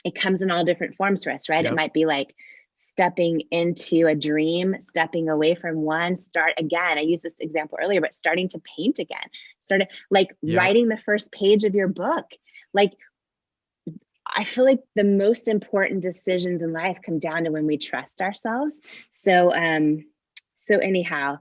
it comes in all different forms for us, right? It might be like stepping into a dream, stepping away from one, start again. I used this example earlier, but starting to paint again, writing the first page of your book. Like, I feel like the most important decisions in life come down to when we trust ourselves. So anyhow,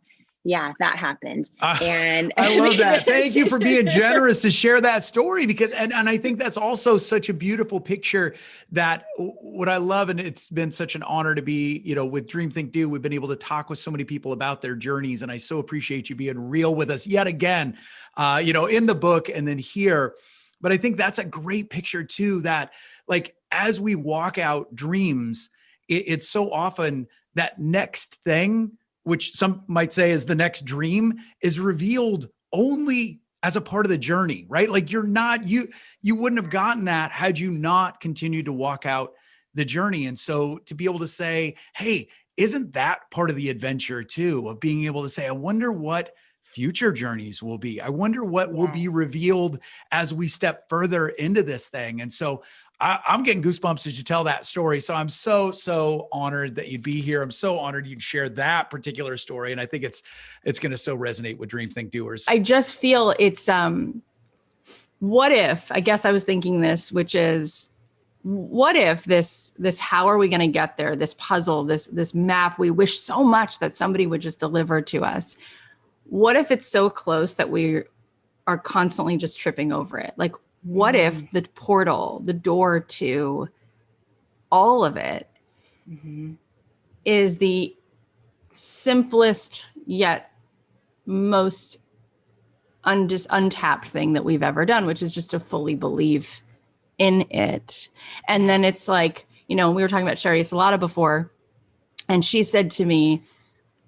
Yeah, that happened. And I love that. Thank you for being generous to share that story, because, and I think that's also such a beautiful picture that what I love, and it's been such an honor to be, with Dream, Think, Do, we've been able to talk with so many people about their journeys. And I so appreciate you being real with us yet again, in the book and then here. But I think that's a great picture too, that like, as we walk out dreams, it's so often that next thing, which some might say is the next dream, is revealed only as a part of the journey, right? Like you wouldn't have gotten that had you not continued to walk out the journey. And so to be able to say, hey, isn't that part of the adventure too, of being able to say, I wonder what future journeys will be. I wonder what will be revealed as we step further into this thing. And so I'm getting goosebumps as you tell that story. So I'm so honored that you'd be here. I'm so honored you'd share that particular story. And I think it's going to so resonate with Dream, Think, Doers. I just feel it's, what if, I guess I was thinking this, which is, what if this, how are we going to get there? This puzzle, this map, we wish so much that somebody would just deliver to us. What if it's so close that we are constantly just tripping over it? Like, what if the portal, the door to all of it is the simplest yet most untapped thing that we've ever done, which is just to fully believe in it. And then it's like, we were talking about Sherry Salata before, and she said to me,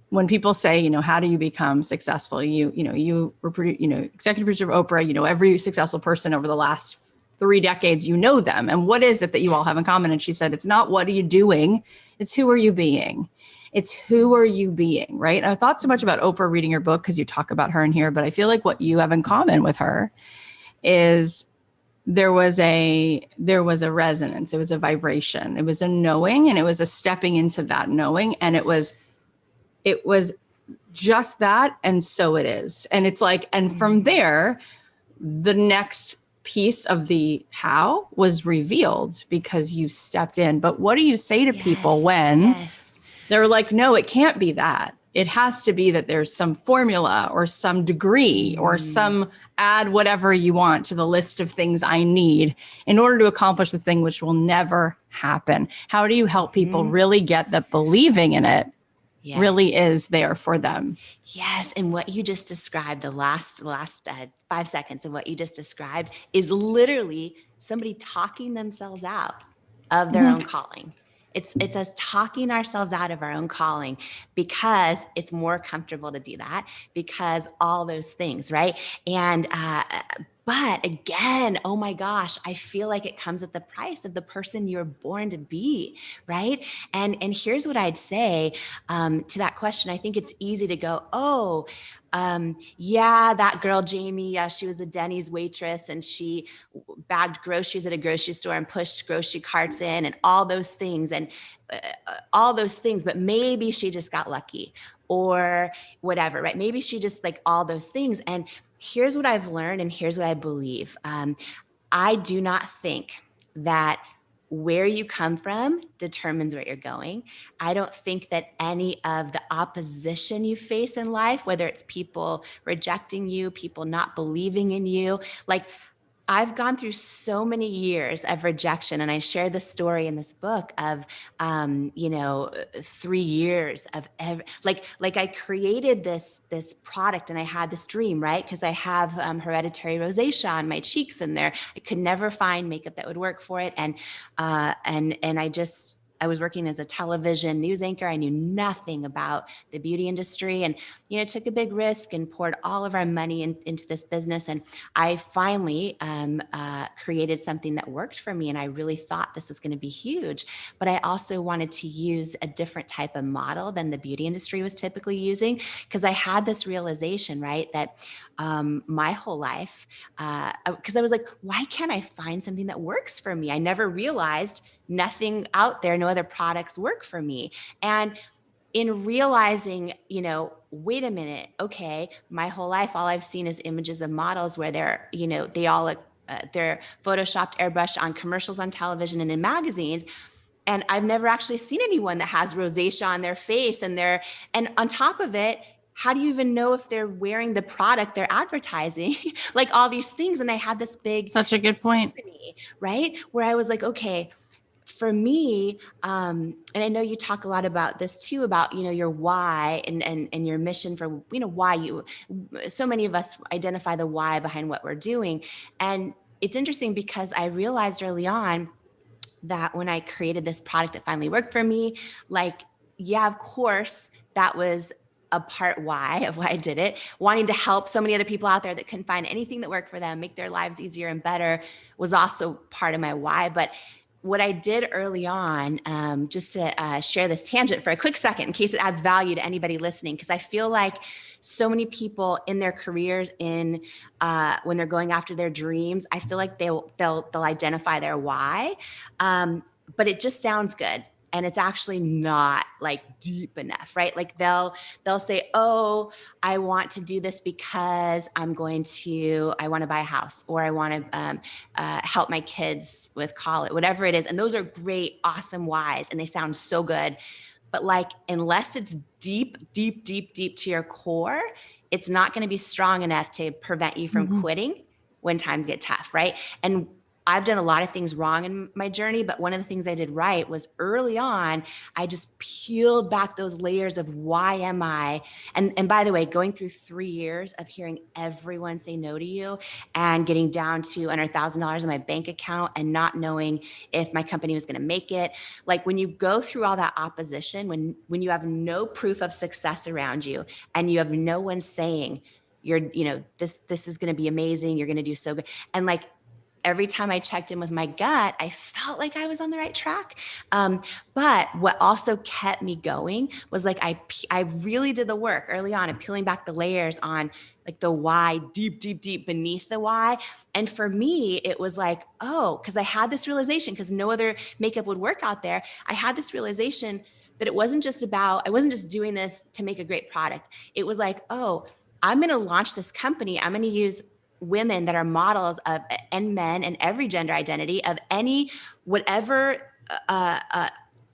when people say, how do you become successful? You were executive producer of Oprah, every successful person over the last 3 decades, them. And what is it that you all have in common? And she said, it's not what are you doing? It's who are you being? It's who are you being, right? And I thought so much about Oprah reading your book because you talk about her in here, but I feel like what you have in common with her is there was a resonance. It was a vibration. It was a knowing, and it was a stepping into that knowing. And it was just that. And so it is. And it's like, and from there, the next piece of the how was revealed because you stepped in. But what do you say to people when they're like, no, it can't be that. It has to be that there's some formula or some degree or some add whatever you want to the list of things I need in order to accomplish the thing, which will never happen. How do you help people really get that believing in it really is there for them? Yes. And what you just described, the last 5 seconds of what you just described is literally somebody talking themselves out of their own calling. It's us talking ourselves out of our own calling because it's more comfortable to do that, because all those things, right? And, but again, oh my gosh, I feel like it comes at the price of the person you're born to be, right? And here's what I'd say to that question. I think it's easy to go, yeah, that girl, Jamie, yeah, she was a Denny's waitress and she bagged groceries at a grocery store and pushed grocery carts in and all those things but maybe she just got lucky or whatever, right? Maybe she just like all those things. And here's what I've learned and here's what I believe. I do not think that where you come from determines where you're going. I don't think that any of the opposition you face in life, whether it's people rejecting you, people not believing in you, like I've gone through so many years of rejection, and I share the story in this book of, 3 years of like I created this product, and I had this dream, right? Because I have hereditary rosacea on my cheeks, and I could never find makeup that would work for it, and I was working as a television news anchor. I knew nothing about the beauty industry and, took a big risk and poured all of our money into this business. And I finally created something that worked for me. And I really thought this was going to be huge. But I also wanted to use a different type of model than the beauty industry was typically using, because I had this realization, right, that my whole life, because I was like, why can't I find something that works for me? I never realized nothing out there, no other products work for me. And in realizing, wait a minute, okay, my whole life, all I've seen is images of models where they're, they all look, they're photoshopped, airbrushed on commercials on television and in magazines. And I've never actually seen anyone that has rosacea on their face and on top of it, how do you even know if they're wearing the product they're advertising? Like all these things. And I had this big, Such a good point. company, right? Where I was like, okay, for me, and I know you talk a lot about this too, about, your why and your mission for, why so many of us identify the why behind what we're doing. And it's interesting because I realized early on that when I created this product that finally worked for me, like, yeah, of course, that was a part why of why I did it. Wanting to help so many other people out there that couldn't find anything that worked for them, make their lives easier and better, was also part of my why. But what I did early on, just to share this tangent for a quick second, in case it adds value to anybody listening, because I feel like so many people in their careers, when they're going after their dreams, I feel like they'll identify their why, but it just sounds good. And it's actually not like deep enough, right? Like they'll say, oh, I want to do this because I want to buy a house, or I want to help my kids with college, whatever it is. And those are great, awesome whys. And they sound so good. But like, unless it's deep, deep, deep, deep to your core, it's not going to be strong enough to prevent you from quitting when times get tough, right? And I've done a lot of things wrong in my journey, but one of the things I did right was early on, I just peeled back those layers of why am I? And by the way, going through 3 years of hearing everyone say no to you and getting down to under $1,000 in my bank account and not knowing if my company was going to make it. Like when you go through all that opposition, when you have no proof of success around you and you have no one saying this is going to be amazing, you're going to do so good. And like, every time I checked in with my gut, I felt like I was on the right track. But what also kept me going was like, I really did the work early on of peeling back the layers on like the why, deep, deep, deep beneath the why. And for me, it was like, oh, because I had this realization, because no other makeup would work out there. I had this realization that I wasn't just doing this to make a great product. It was like, oh, I'm going to launch this company. I'm going to use women that are models of, and men and every gender identity of whatever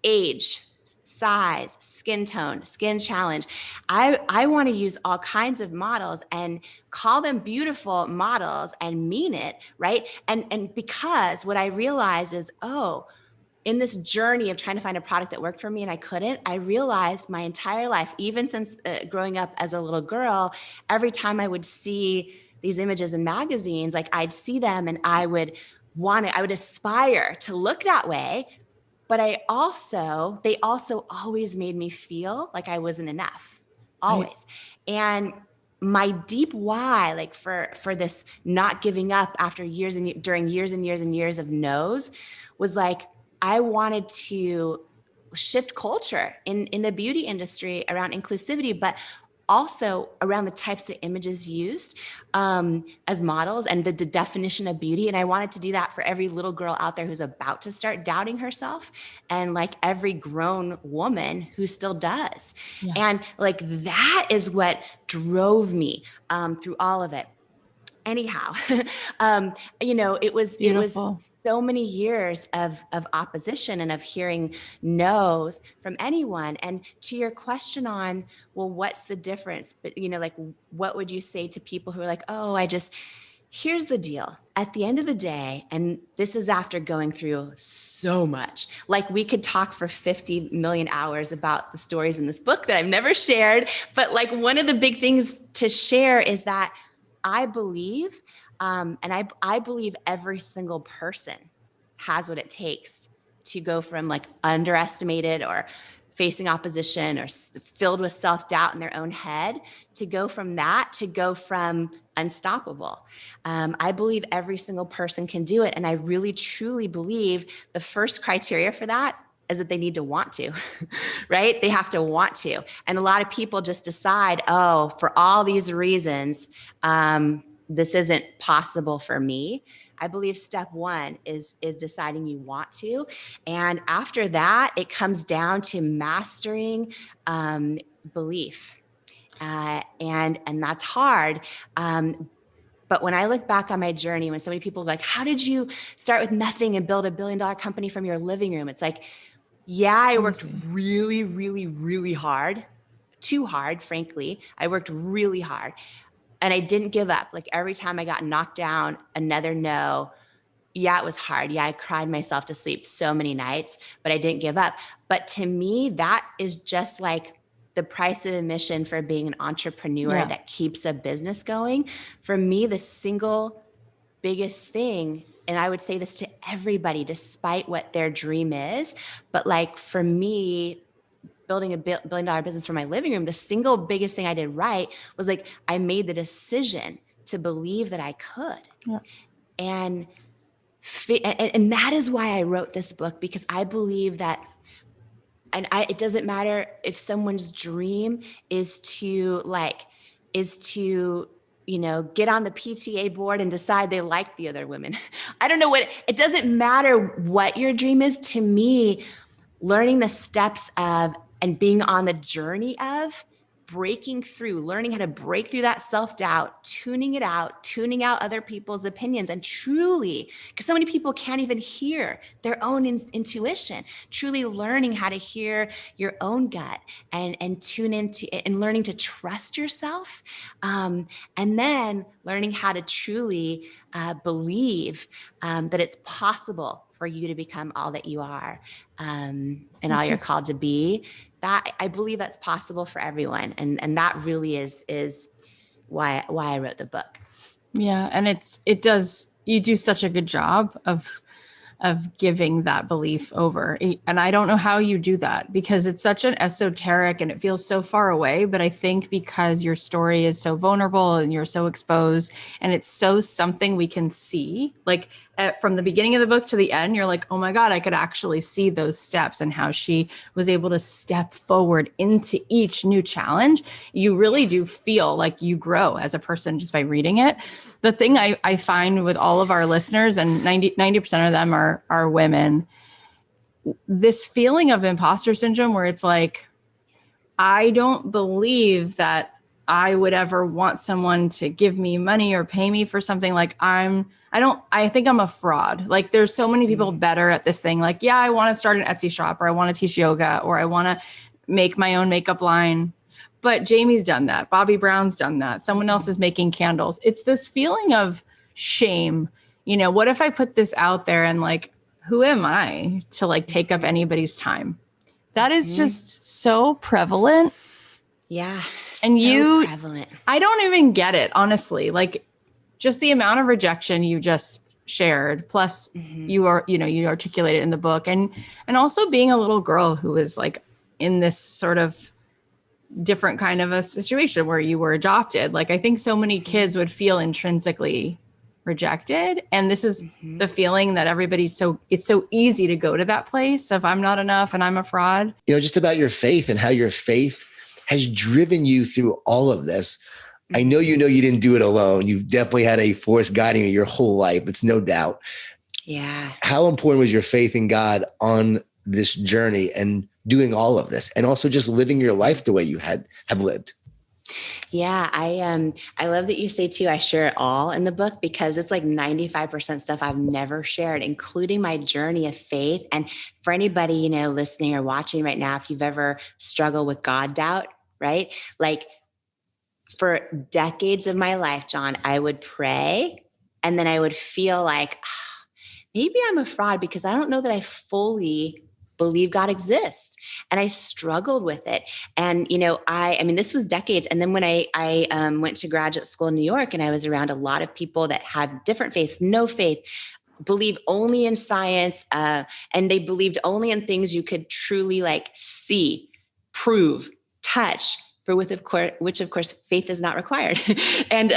age, size, skin tone, skin challenge. I want to use all kinds of models and call them beautiful models and mean it, right? And because what I realized is, oh, in this journey of trying to find a product that worked for me and I realized my entire life, even since growing up as a little girl, every time I would see these images in magazines, like I'd see them and I would aspire to look that way. But they also always made me feel like I wasn't enough, always. Right. And my deep why, like for this not giving up after during years and years and years of no's, was like, I wanted to shift culture in the beauty industry around inclusivity, but also around the types of images used as models and the definition of beauty. And I wanted to do that for every little girl out there who's about to start doubting herself, and like every grown woman who still does. Yeah. And like, that is what drove me through all of it. Anyhow, it was so many years of opposition and of hearing no's from anyone. And to your question on, well, what's the difference? But, like, what would you say to people who are like, oh, here's the deal. At the end of the day, and this is after going through so much, like we could talk for 50 million hours about the stories in this book that I've never shared. But like, one of the big things to share is that I believe, and I believe every single person has what it takes to go from like underestimated or facing opposition or filled with self-doubt in their own head, to go from unstoppable. I believe every single person can do it. And I really, truly believe the first criteria for that is that they need to want to, right? They have to want to. And a lot of people just decide, oh, for all these reasons, this isn't possible for me. I believe step one is deciding you want to. And after that, it comes down to mastering belief. And that's hard. But when I look back on my journey, when so many people are like, how did you start with nothing and build $1 billion company from your living room? It's like, yeah, I worked really, really, really hard too hard, frankly. I worked really hard and I didn't give up. Like every time I got knocked down, another no. Yeah, it was hard. Yeah, I cried myself to sleep so many nights, but I didn't give up. But to me, that is just like the price of admission for being an entrepreneur that keeps a business going. For me, the single biggest thing, and I would say this to everybody, despite what their dream is, but like for me, building a $1 billion business from my living room, the single biggest thing I did right was like, I made the decision to believe that I could. Yeah. And that is why I wrote this book, because I believe that, it doesn't matter if someone's dream is to get on the PTA board and decide they like the other women. I don't know it doesn't matter what your dream is. To me, learning the steps of and being on the journey of breaking through, learning how to break through that self-doubt, tuning it out, tuning out other people's opinions, and truly, because so many people can't even hear their own intuition, truly learning how to hear your own gut and tune into and learning to trust yourself. And then learning how to truly believe that it's possible for you to become all that you are and all you're called to be. That I believe that's possible for everyone. And that really is why I wrote the book. Yeah. And you do such a good job of giving that belief over. And I don't know how you do that, because it's such an esoteric and it feels so far away. But I think because your story is so vulnerable and you're so exposed and it's so something we can see, like from the beginning of the book to the end, you're like, oh my God, I could actually see those steps and how she was able to step forward into each new challenge. You really do feel like you grow as a person just by reading it. The thing I find with all of our listeners, and 90% of them are women, this feeling of imposter syndrome where it's like, I don't believe that I would ever want someone to give me money or pay me for something. Like I think I'm a fraud. Like there's so many people better at this thing. Like, yeah, I want to start an Etsy shop, or I want to teach yoga, or I want to make my own makeup line. But Jamie's done that. Bobby Brown's done that. Someone else is making candles. It's this feeling of shame. What if I put this out there and like, who am I to like take up anybody's time? That is just so prevalent. Yeah. And so prevalent. I don't even get it, honestly. Like just the amount of rejection you just shared, plus you articulate it in the book, and also being a little girl who is like in this sort of different kind of a situation where you were adopted. Like I think so many kids would feel intrinsically rejected. And this is the feeling that it's so easy to go to that place of I'm not enough and I'm a fraud. Just about your faith and how your faith has driven you through all of this. I know you didn't do it alone. You've definitely had a force guiding you your whole life. It's no doubt. Yeah. How important was your faith in God on this journey and doing all of this, and also just living your life the way you have lived? Yeah, I love that you say too, I share it all in the book, because it's like 95% stuff I've never shared, including my journey of faith. And for anybody, listening or watching right now, if you've ever struggled with God doubt, right? Like for decades of my life, John, I would pray and then I would feel like, maybe I'm a fraud because I don't know that I fully believe God exists. And I struggled with it. And, I mean, this was decades. And then when I went to graduate school in New York, and I was around a lot of people that had different faiths, no faith, believe only in science. And they believed only in things you could truly like see, prove, touch, which of course faith is not required. And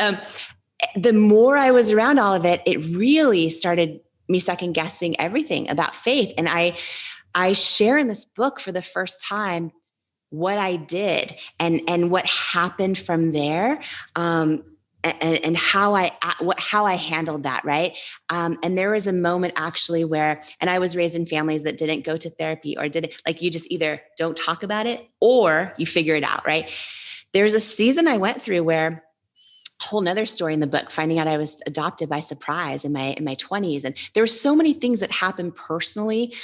the more I was around all of it, it really started me second guessing everything about faith. And I share in this book for the first time what I did and what happened from there, and how I handled that, right? And there was a moment actually where, and I was raised in families that didn't go to therapy or didn't, like, you just either don't talk about it or you figure it out, right? There's a season I went through where whole nother story in the book, finding out I was adopted by surprise in my 20s. And there were so many things that happened personally,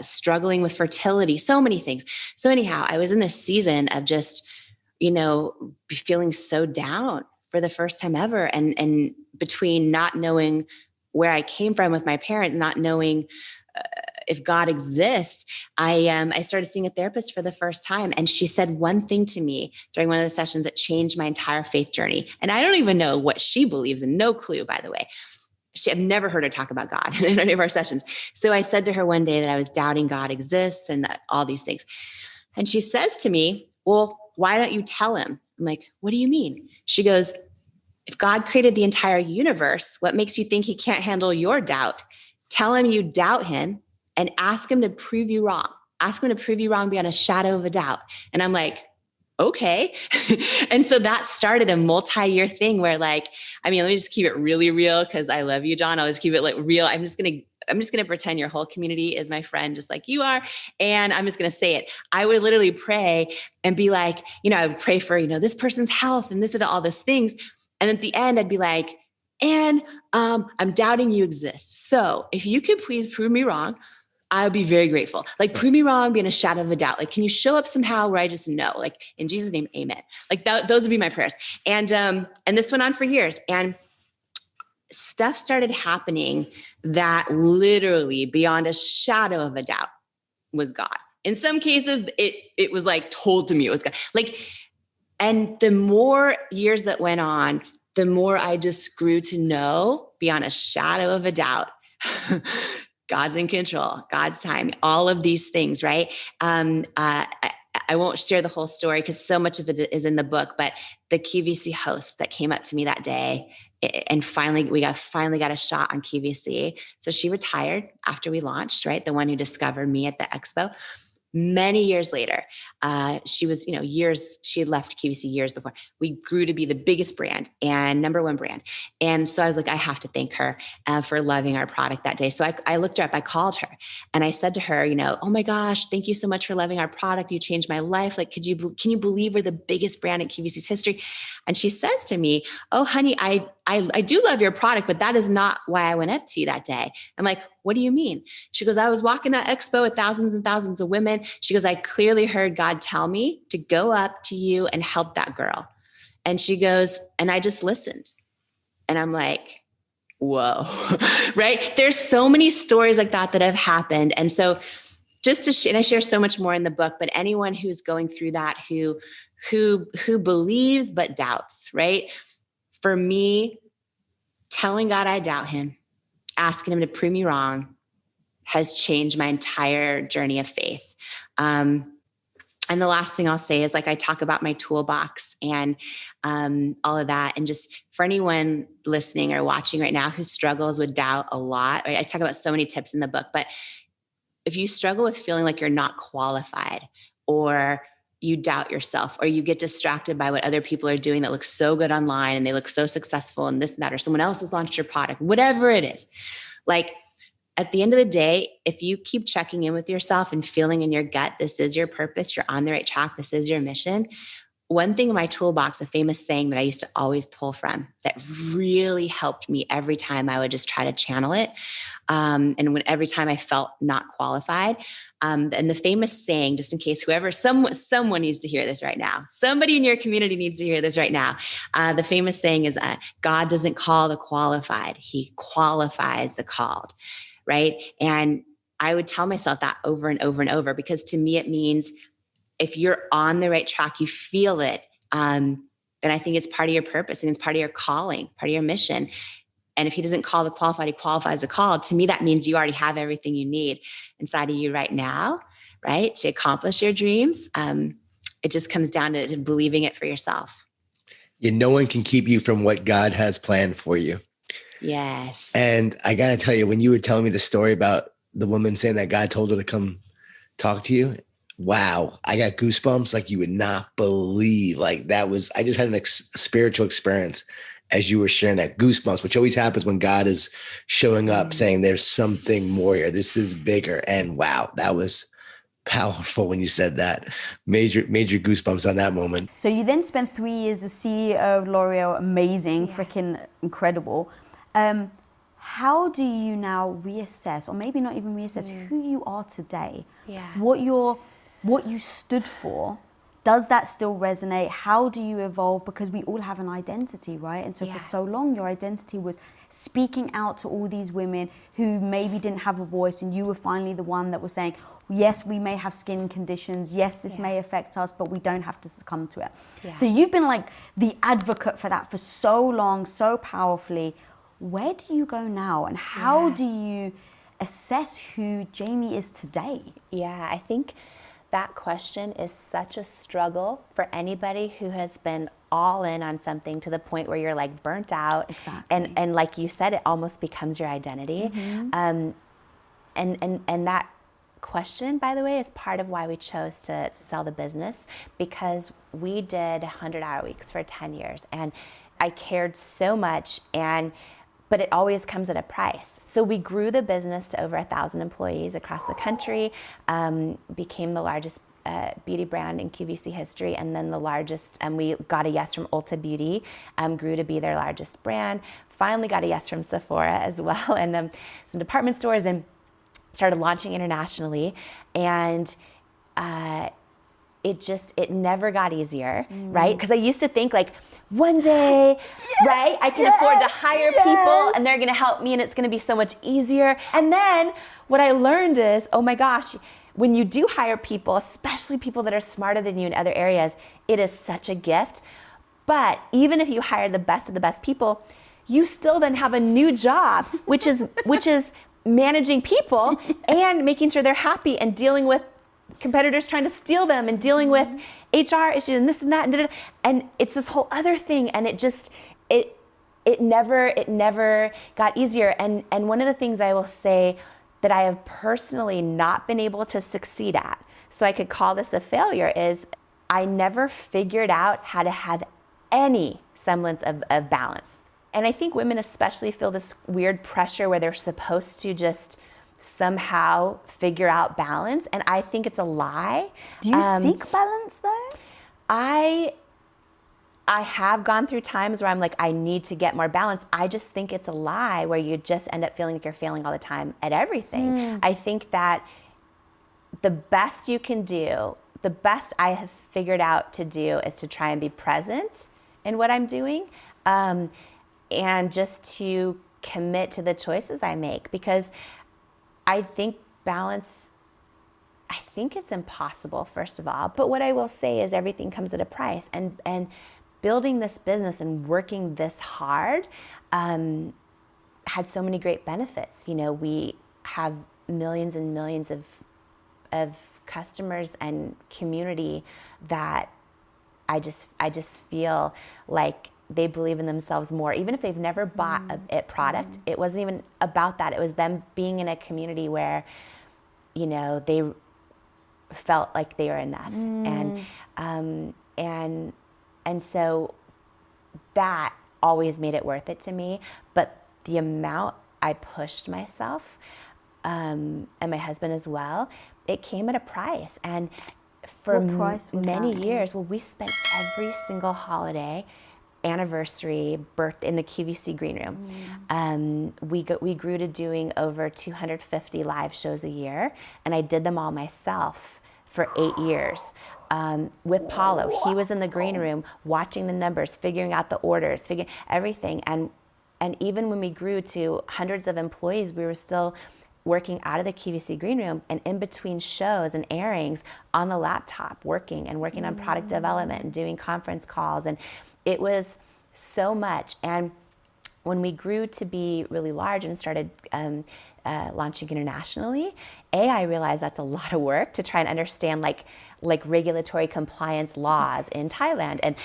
struggling with fertility, so many things. So anyhow, I was in this season of just, feeling so down for the first time ever. And between not knowing where I came from with my parent, not knowing if God exists, I started seeing a therapist for the first time. And she said one thing to me during one of the sessions that changed my entire faith journey. And I don't even know what she believes in, no clue, by the way. I've never heard her talk about God in any of our sessions. So I said to her one day that I was doubting God exists and that all these things. And she says to me, well, why don't you tell him? I'm like, what do you mean? She goes, if God created the entire universe, what makes you think he can't handle your doubt? Tell him you doubt him and ask him to prove you wrong. Ask him to prove you wrong beyond a shadow of a doubt. And I'm like, okay. And so that started a multi-year thing where let me just keep it really real because I love you, John. I'll just keep it real. I'm just going to pretend your whole community is my friend, just like you are. And I'm just going to say it. I would literally pray and be like, I would pray for, this person's health and this and all those things. And at the end, I'd be like, and I'm doubting you exist. So if you could please prove me wrong, I would be very grateful. Prove me wrong, be in a shadow of a doubt. Can you show up somehow where I just know, in Jesus' name, amen. Those would be my prayers. And this went on for years. And stuff started happening that literally beyond a shadow of a doubt was God. In some cases, it was told to me it was God. And the more years that went on, the more I just grew to know beyond a shadow of a doubt, God's in control, God's time, all of these things, right? I won't share the whole story because so much of it is in the book, but the QVC host that came up to me that day and finally got a shot on QVC. So she retired after we launched, right? The one who discovered me at the expo. Many years later, she was, she had left QVC years before. We grew to be the biggest brand and number one brand. And so I was like, I have to thank her for loving our product that day. So I looked her up, I called her and I said to her, oh my gosh, thank you so much for loving our product. You changed my life. Can you believe we're the biggest brand in QVC's history? And she says to me, oh honey, I do love your product, but that is not why I went up to you that day. I'm like, what do you mean? She goes, I was walking that expo with thousands and thousands of women. She goes, I clearly heard God tell me to go up to you and help that girl. And she goes, and I just listened. And I'm like, whoa, right? There's so many stories like that have happened. And so and I share so much more in the book, but anyone who's going through that, who believes but doubts, right? For me, telling God I doubt him, asking him to prove me wrong has changed my entire journey of faith. And the last thing I'll say is I talk about my toolbox and all of that. And just for anyone listening or watching right now who struggles with doubt a lot, right? I talk about so many tips in the book, but if you struggle with feeling like you're not qualified or you doubt yourself or you get distracted by what other people are doing that looks so good online and they look so successful and this and that, or someone else has launched your product, whatever it is, at the end of the day, if you keep checking in with yourself and feeling in your gut, this is your purpose, you're on the right track, this is your mission. One thing in my toolbox, a famous saying that I used to always pull from that really helped me every time I would just try to channel it. And every time I felt not qualified. And the famous saying, just in case someone needs to hear this right now, somebody in your community needs to hear this right now. The famous saying is, God doesn't call the qualified, he qualifies the called. Right. And I would tell myself that over and over and over, because to me, it means if you're on the right track, you feel it, then I think it's part of your purpose and it's part of your calling, part of your mission. And if he doesn't call the qualified, he qualifies the called. To me, that means you already have everything you need inside of you right now, right? To accomplish your dreams. It just comes down to believing it for yourself. No one can keep you from what God has planned for you. Yes. And I got to tell you, when you were telling me the story about the woman saying that God told her to come talk to you, wow, I got goosebumps like you would not believe. I just had a spiritual experience as you were sharing that, goosebumps, which always happens when God is showing up saying there's something more here. This is bigger. And wow, that was powerful when you said that. Major goosebumps on that moment. So you then spent 3 years as CEO of L'Oreal. Amazing, freaking incredible. How do you now reassess, or maybe not even reassess, who you are today? Yeah. What you stood for? Does that still resonate? How do you evolve? Because we all have an identity, right? And so for so long, your identity was speaking out to all these women who maybe didn't have a voice, and you were finally the one that was saying, yes, we may have skin conditions. Yes, this may affect us, but we don't have to succumb to it. Yeah. So you've been like the advocate for that for so long, so powerfully. Where do you go now, and how do you assess who Jamie is today? Yeah, I think that question is such a struggle for anybody who has been all in on something to the point where you're like burnt out. Exactly. And like you said, it almost becomes your identity. And that question, by the way, is part of why we chose to sell the business, because we did 100-hour weeks for 10 years, and I cared so much, but it always comes at a price. So we grew the business to over 1,000 employees across the country, became the largest beauty brand in QVC history, and then the largest, and we got a yes from Ulta Beauty, grew to be their largest brand, finally got a yes from Sephora as well, and some department stores, and started launching internationally. And it never got easier, right? Because I used to think like, one day, right, I can afford to hire people and they're gonna help me and it's gonna be so much easier. And then what I learned is, oh my gosh, when you do hire people, especially people that are smarter than you in other areas, it is such a gift. But even if you hire the best of the best people, you still then have a new job, which is managing people and making sure they're happy and dealing with competitors trying to steal them and dealing with HR issues and this and that and it's this whole other thing, and it never got easier. And one of the things I will say that I have personally not been able to succeed at, so I could call this a failure, is I never figured out how to have any semblance of balance. And I think women especially feel this weird pressure where they're supposed to just somehow figure out balance, and I think it's a lie. Do you seek balance though? I have gone through times where I'm like, I need to get more balance. I just think it's a lie where you just end up feeling like you're failing all the time at everything. I think that the best you can do, the best I have figured out to do, is to try and be present in what I'm doing, and just to commit to the choices I make, because I think balance, I think it's impossible, first of all. But what I will say is everything comes at a price. And building this business and working this hard had so many great benefits. You know, we have millions and millions of customers and community that I just feel like they believe in themselves more, even if they've never bought a product. It wasn't even about that. It was them being in a community where, you know, they felt like they were enough. And so that always made it worth it to me. But the amount I pushed myself, and my husband as well, it came at a price. And for many years, well, we spent every single holiday, anniversary, birthday in the QVC green room. We grew to doing over 250 live shows a year, and I did them all myself for 8 years. With Paulo, he was in the green room watching the numbers, figuring out the orders, figuring everything. And even when we grew to hundreds of employees, we were still working out of the QVC green room and in between shows and airings on the laptop, working on product development and doing conference calls. And it was so much. And when we grew to be really large and started launching internationally, I realized that's a lot of work to try and understand like regulatory compliance laws in Thailand and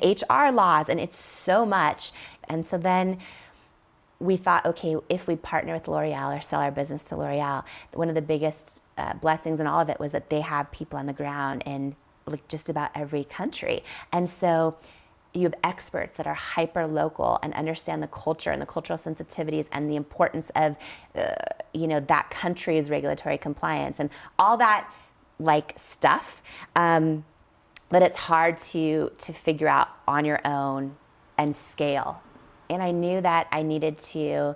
HR laws, and it's so much. And so then we thought, okay, if we partner with L'Oreal or sell our business to L'Oreal, one of the biggest blessings in all of it was that they have people on the ground in like just about every country. And so you have experts that are hyper local and understand the culture and the cultural sensitivities and the importance of, that country's regulatory compliance and all that like stuff. But it's hard to figure out on your own and scale. And I knew that I needed to,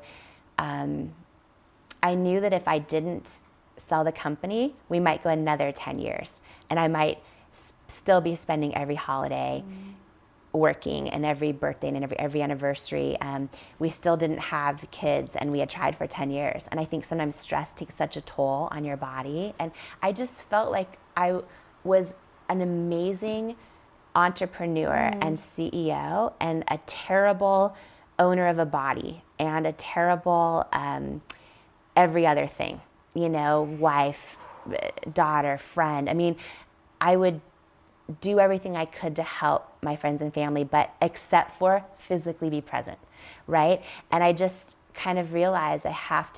I knew that if I didn't sell the company, we might go another 10 years. And I might still be spending every holiday working and every birthday and every anniversary. We still didn't have kids and we had tried for 10 years. And I think sometimes stress takes such a toll on your body. And I just felt like I was an amazing entrepreneur and CEO and a terrible owner of a body and a terrible every other thing, wife, daughter, friend. I mean, I would do everything I could to help my friends and family, but except for physically be present, right? And I just kind of realized I have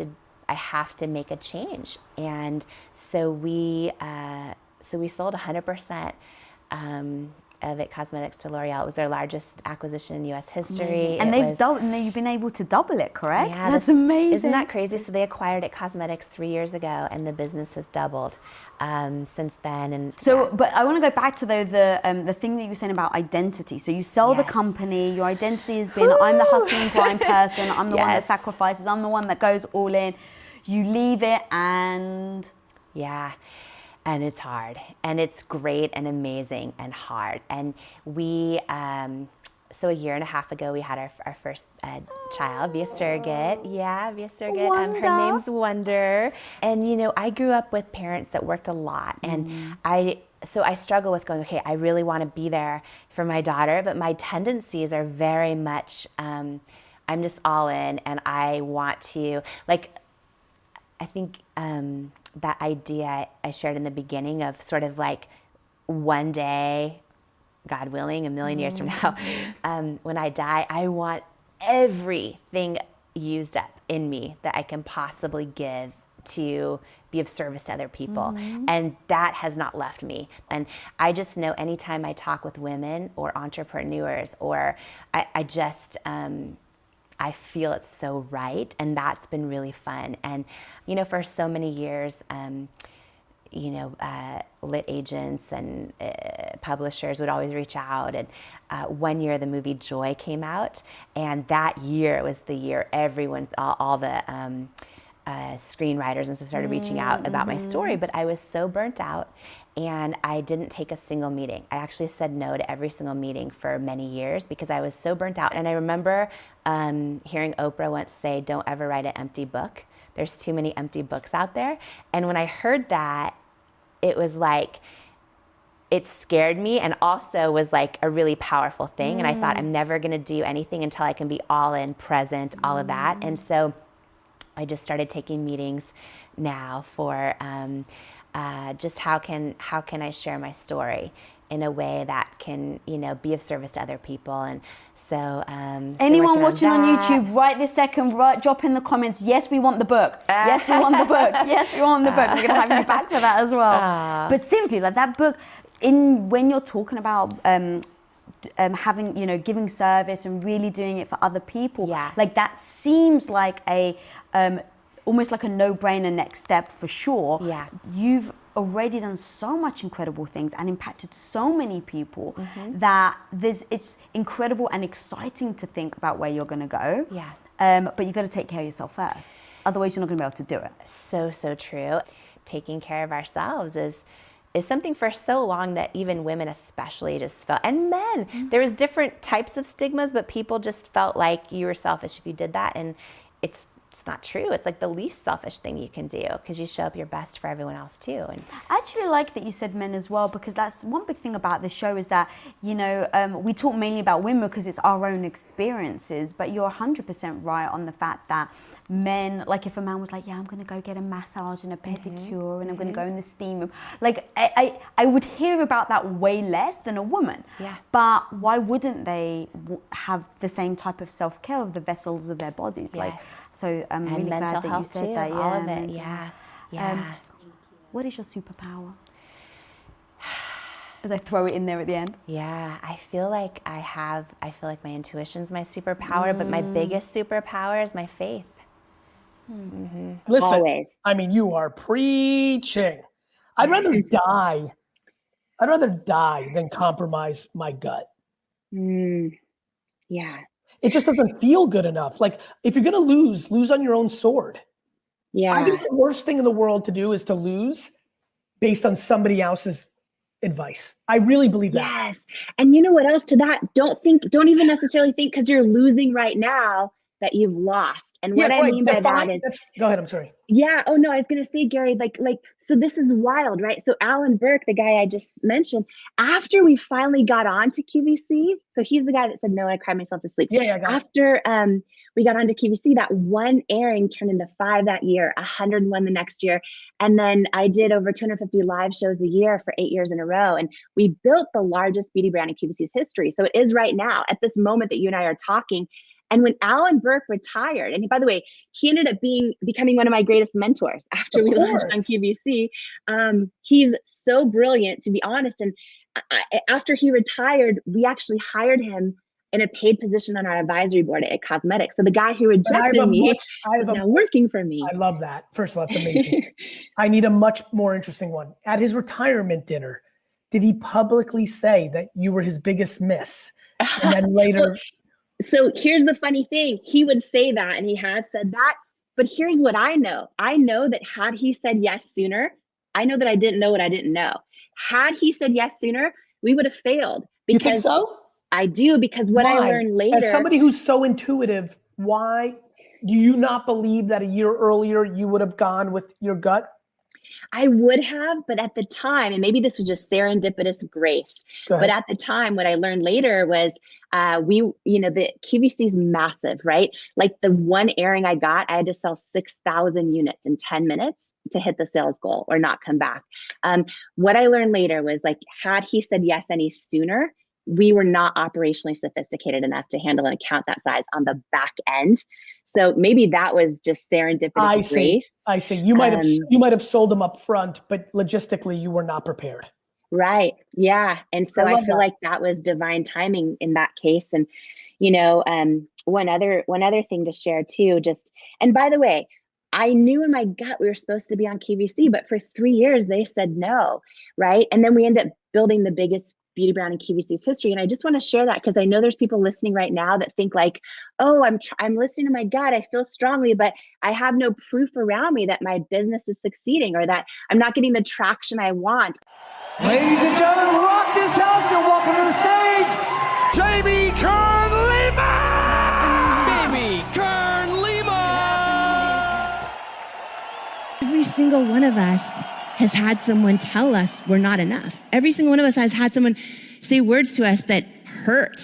to make a change. And so we sold 100% of It Cosmetics to L'Oreal. It was their largest acquisition in U.S. history. And you've been able to double it, correct? Yeah, that's amazing. Isn't that crazy? So they acquired It Cosmetics 3 years ago, and the business has doubled since then. And but I want to go back to the thing that you were saying about identity. So you sell the company. Your identity has been, I'm the hustle and grind person. I'm the one that sacrifices. I'm the one that goes all in. You leave it and and it's hard, and it's great and amazing and hard. And we, so a year and a half ago, we had our first child via surrogate. Yeah, via surrogate. Her name's Wonder. And, I grew up with parents that worked a lot. And I struggle with going, okay, I really want to be there for my daughter, but my tendencies are very much, I'm just all in, and I want to, I think, that idea I shared in the beginning of sort of like one day, God willing, a million years from now, when I die, I want everything used up in me that I can possibly give to be of service to other people. And that has not left me. And I just know anytime I talk with women or entrepreneurs, or I just, I feel it's so right, and that's been really fun. And, for so many years, lit agents and publishers would always reach out. And one year the movie Joy came out, and that year was the year all the screenwriters and stuff started reaching out about my story. But I was so burnt out, and I didn't take a single meeting. I actually said no to every single meeting for many years because I was so burnt out. And I remember hearing Oprah once say, "Don't ever write an empty book. There's too many empty books out there." And when I heard that, it was like, it scared me, and also was like a really powerful thing. And I thought, I'm never going to do anything until I can be all in, present, all of that. And so I just started taking meetings now for just how can I share my story in a way that can, be of service to other people. And so anyone watching on YouTube right this second, drop in the comments, yes, we want the book. Yes, we want the book. Yes, we want the book. We're gonna have you back for that as well. But seriously, like that book, when you're talking about having, giving service and really doing it for other people, like that seems like a almost like a no-brainer next step for sure. You've already done so much incredible things and impacted so many people that it's incredible and exciting to think about where you're going to go. But you got to take care of yourself first. Otherwise, you're not going to be able to do it. So true. Taking care of ourselves is something for so long that even women especially just felt, and men, there was different types of stigmas, but people just felt like you were selfish if you did that. And it's not true. It's like the least selfish thing you can do because you show up your best for everyone else too. And I actually like that you said men as well, because that's one big thing about this show is that, we talk mainly about women because it's our own experiences, but you're 100% right on the fact that men, like if a man was like, yeah, I'm going to go get a massage and a pedicure and I'm going to go in the steam room, like I would hear about that way less than a woman. But why wouldn't they have the same type of self-care of the vessels of their bodies? Like, so I'm really glad that you said too, that. All of it. Yeah. What is your superpower? As I throw it in there at the end. Yeah, I feel like my intuition's my superpower, but my biggest superpower is my faith. Listen, Always. I mean, you are preaching. I'd rather die. I'd rather die than compromise my gut. Yeah. It just doesn't feel good enough. Like, if you're going to lose on your own sword. Yeah. I think the worst thing in the world to do is to lose based on somebody else's advice. I really believe that. Yes. And you know what else to that? Don't even necessarily think because you're losing right now that you've lost. And what I mean by that is, go ahead, I'm sorry. yeah. Oh no, I was going to say, Gary, like, so this is wild, right? So Alan Burke, the guy I just mentioned, after we finally got on to QVC, so he's the guy that said, no, I cried myself to sleep. Yeah, After we got onto QVC, that one airing turned into 5 that year, 101 the next year. And then I did over 250 live shows a year for 8 years in a row. And we built the largest beauty brand in QVC's history. So it is right now at this moment that you and I are talking. And when Alan Burke retired, and by the way, he ended up becoming one of my greatest mentors after we launched on QVC. He's so brilliant, to be honest. And after he retired, we actually hired him in a paid position on our advisory board at Cosmetics. So the guy who rejected me is now working for me. I love that. First of all, that's amazing. I need a much more interesting one. At his retirement dinner, did he publicly say that you were his biggest miss? And then later... So here's the funny thing. He would say that, and he has said that, but here's what I know. I know that had he said yes sooner, I know that I didn't know what I didn't know. Had he said yes sooner, we would have failed. You think so? I do, because what I learned later. As somebody who's so intuitive, why do you not believe that a year earlier you would have gone with your gut? I would have, but at the time, and maybe this was just serendipitous grace, but at the time, what I learned later was the QVC is massive, right? Like the one airing I got, I had to sell 6,000 units in 10 minutes to hit the sales goal or not come back. What I learned later was, like, had he said yes any sooner, we were not operationally sophisticated enough to handle an account that size on the back end. So maybe that was just serendipitous grace. I see. You might have sold them up front, but logistically you were not prepared. Right. Yeah. And so I feel like that was divine timing in that case. And, one other thing to share too, and by the way, I knew in my gut we were supposed to be on QVC, but for 3 years they said no. Right. And then we ended up building the biggest beauty brand in QVC's history. And I just want to share that because I know there's people listening right now that think like, oh, I'm listening to my gut. I feel strongly, but I have no proof around me that my business is succeeding or that I'm not getting the traction I want. Ladies and gentlemen, rock this house and welcome to the stage, Jamie Kern Lima! Baby Kern Lima! Every single one of us has had someone tell us we're not enough. Every single one of us has had someone say words to us that hurt.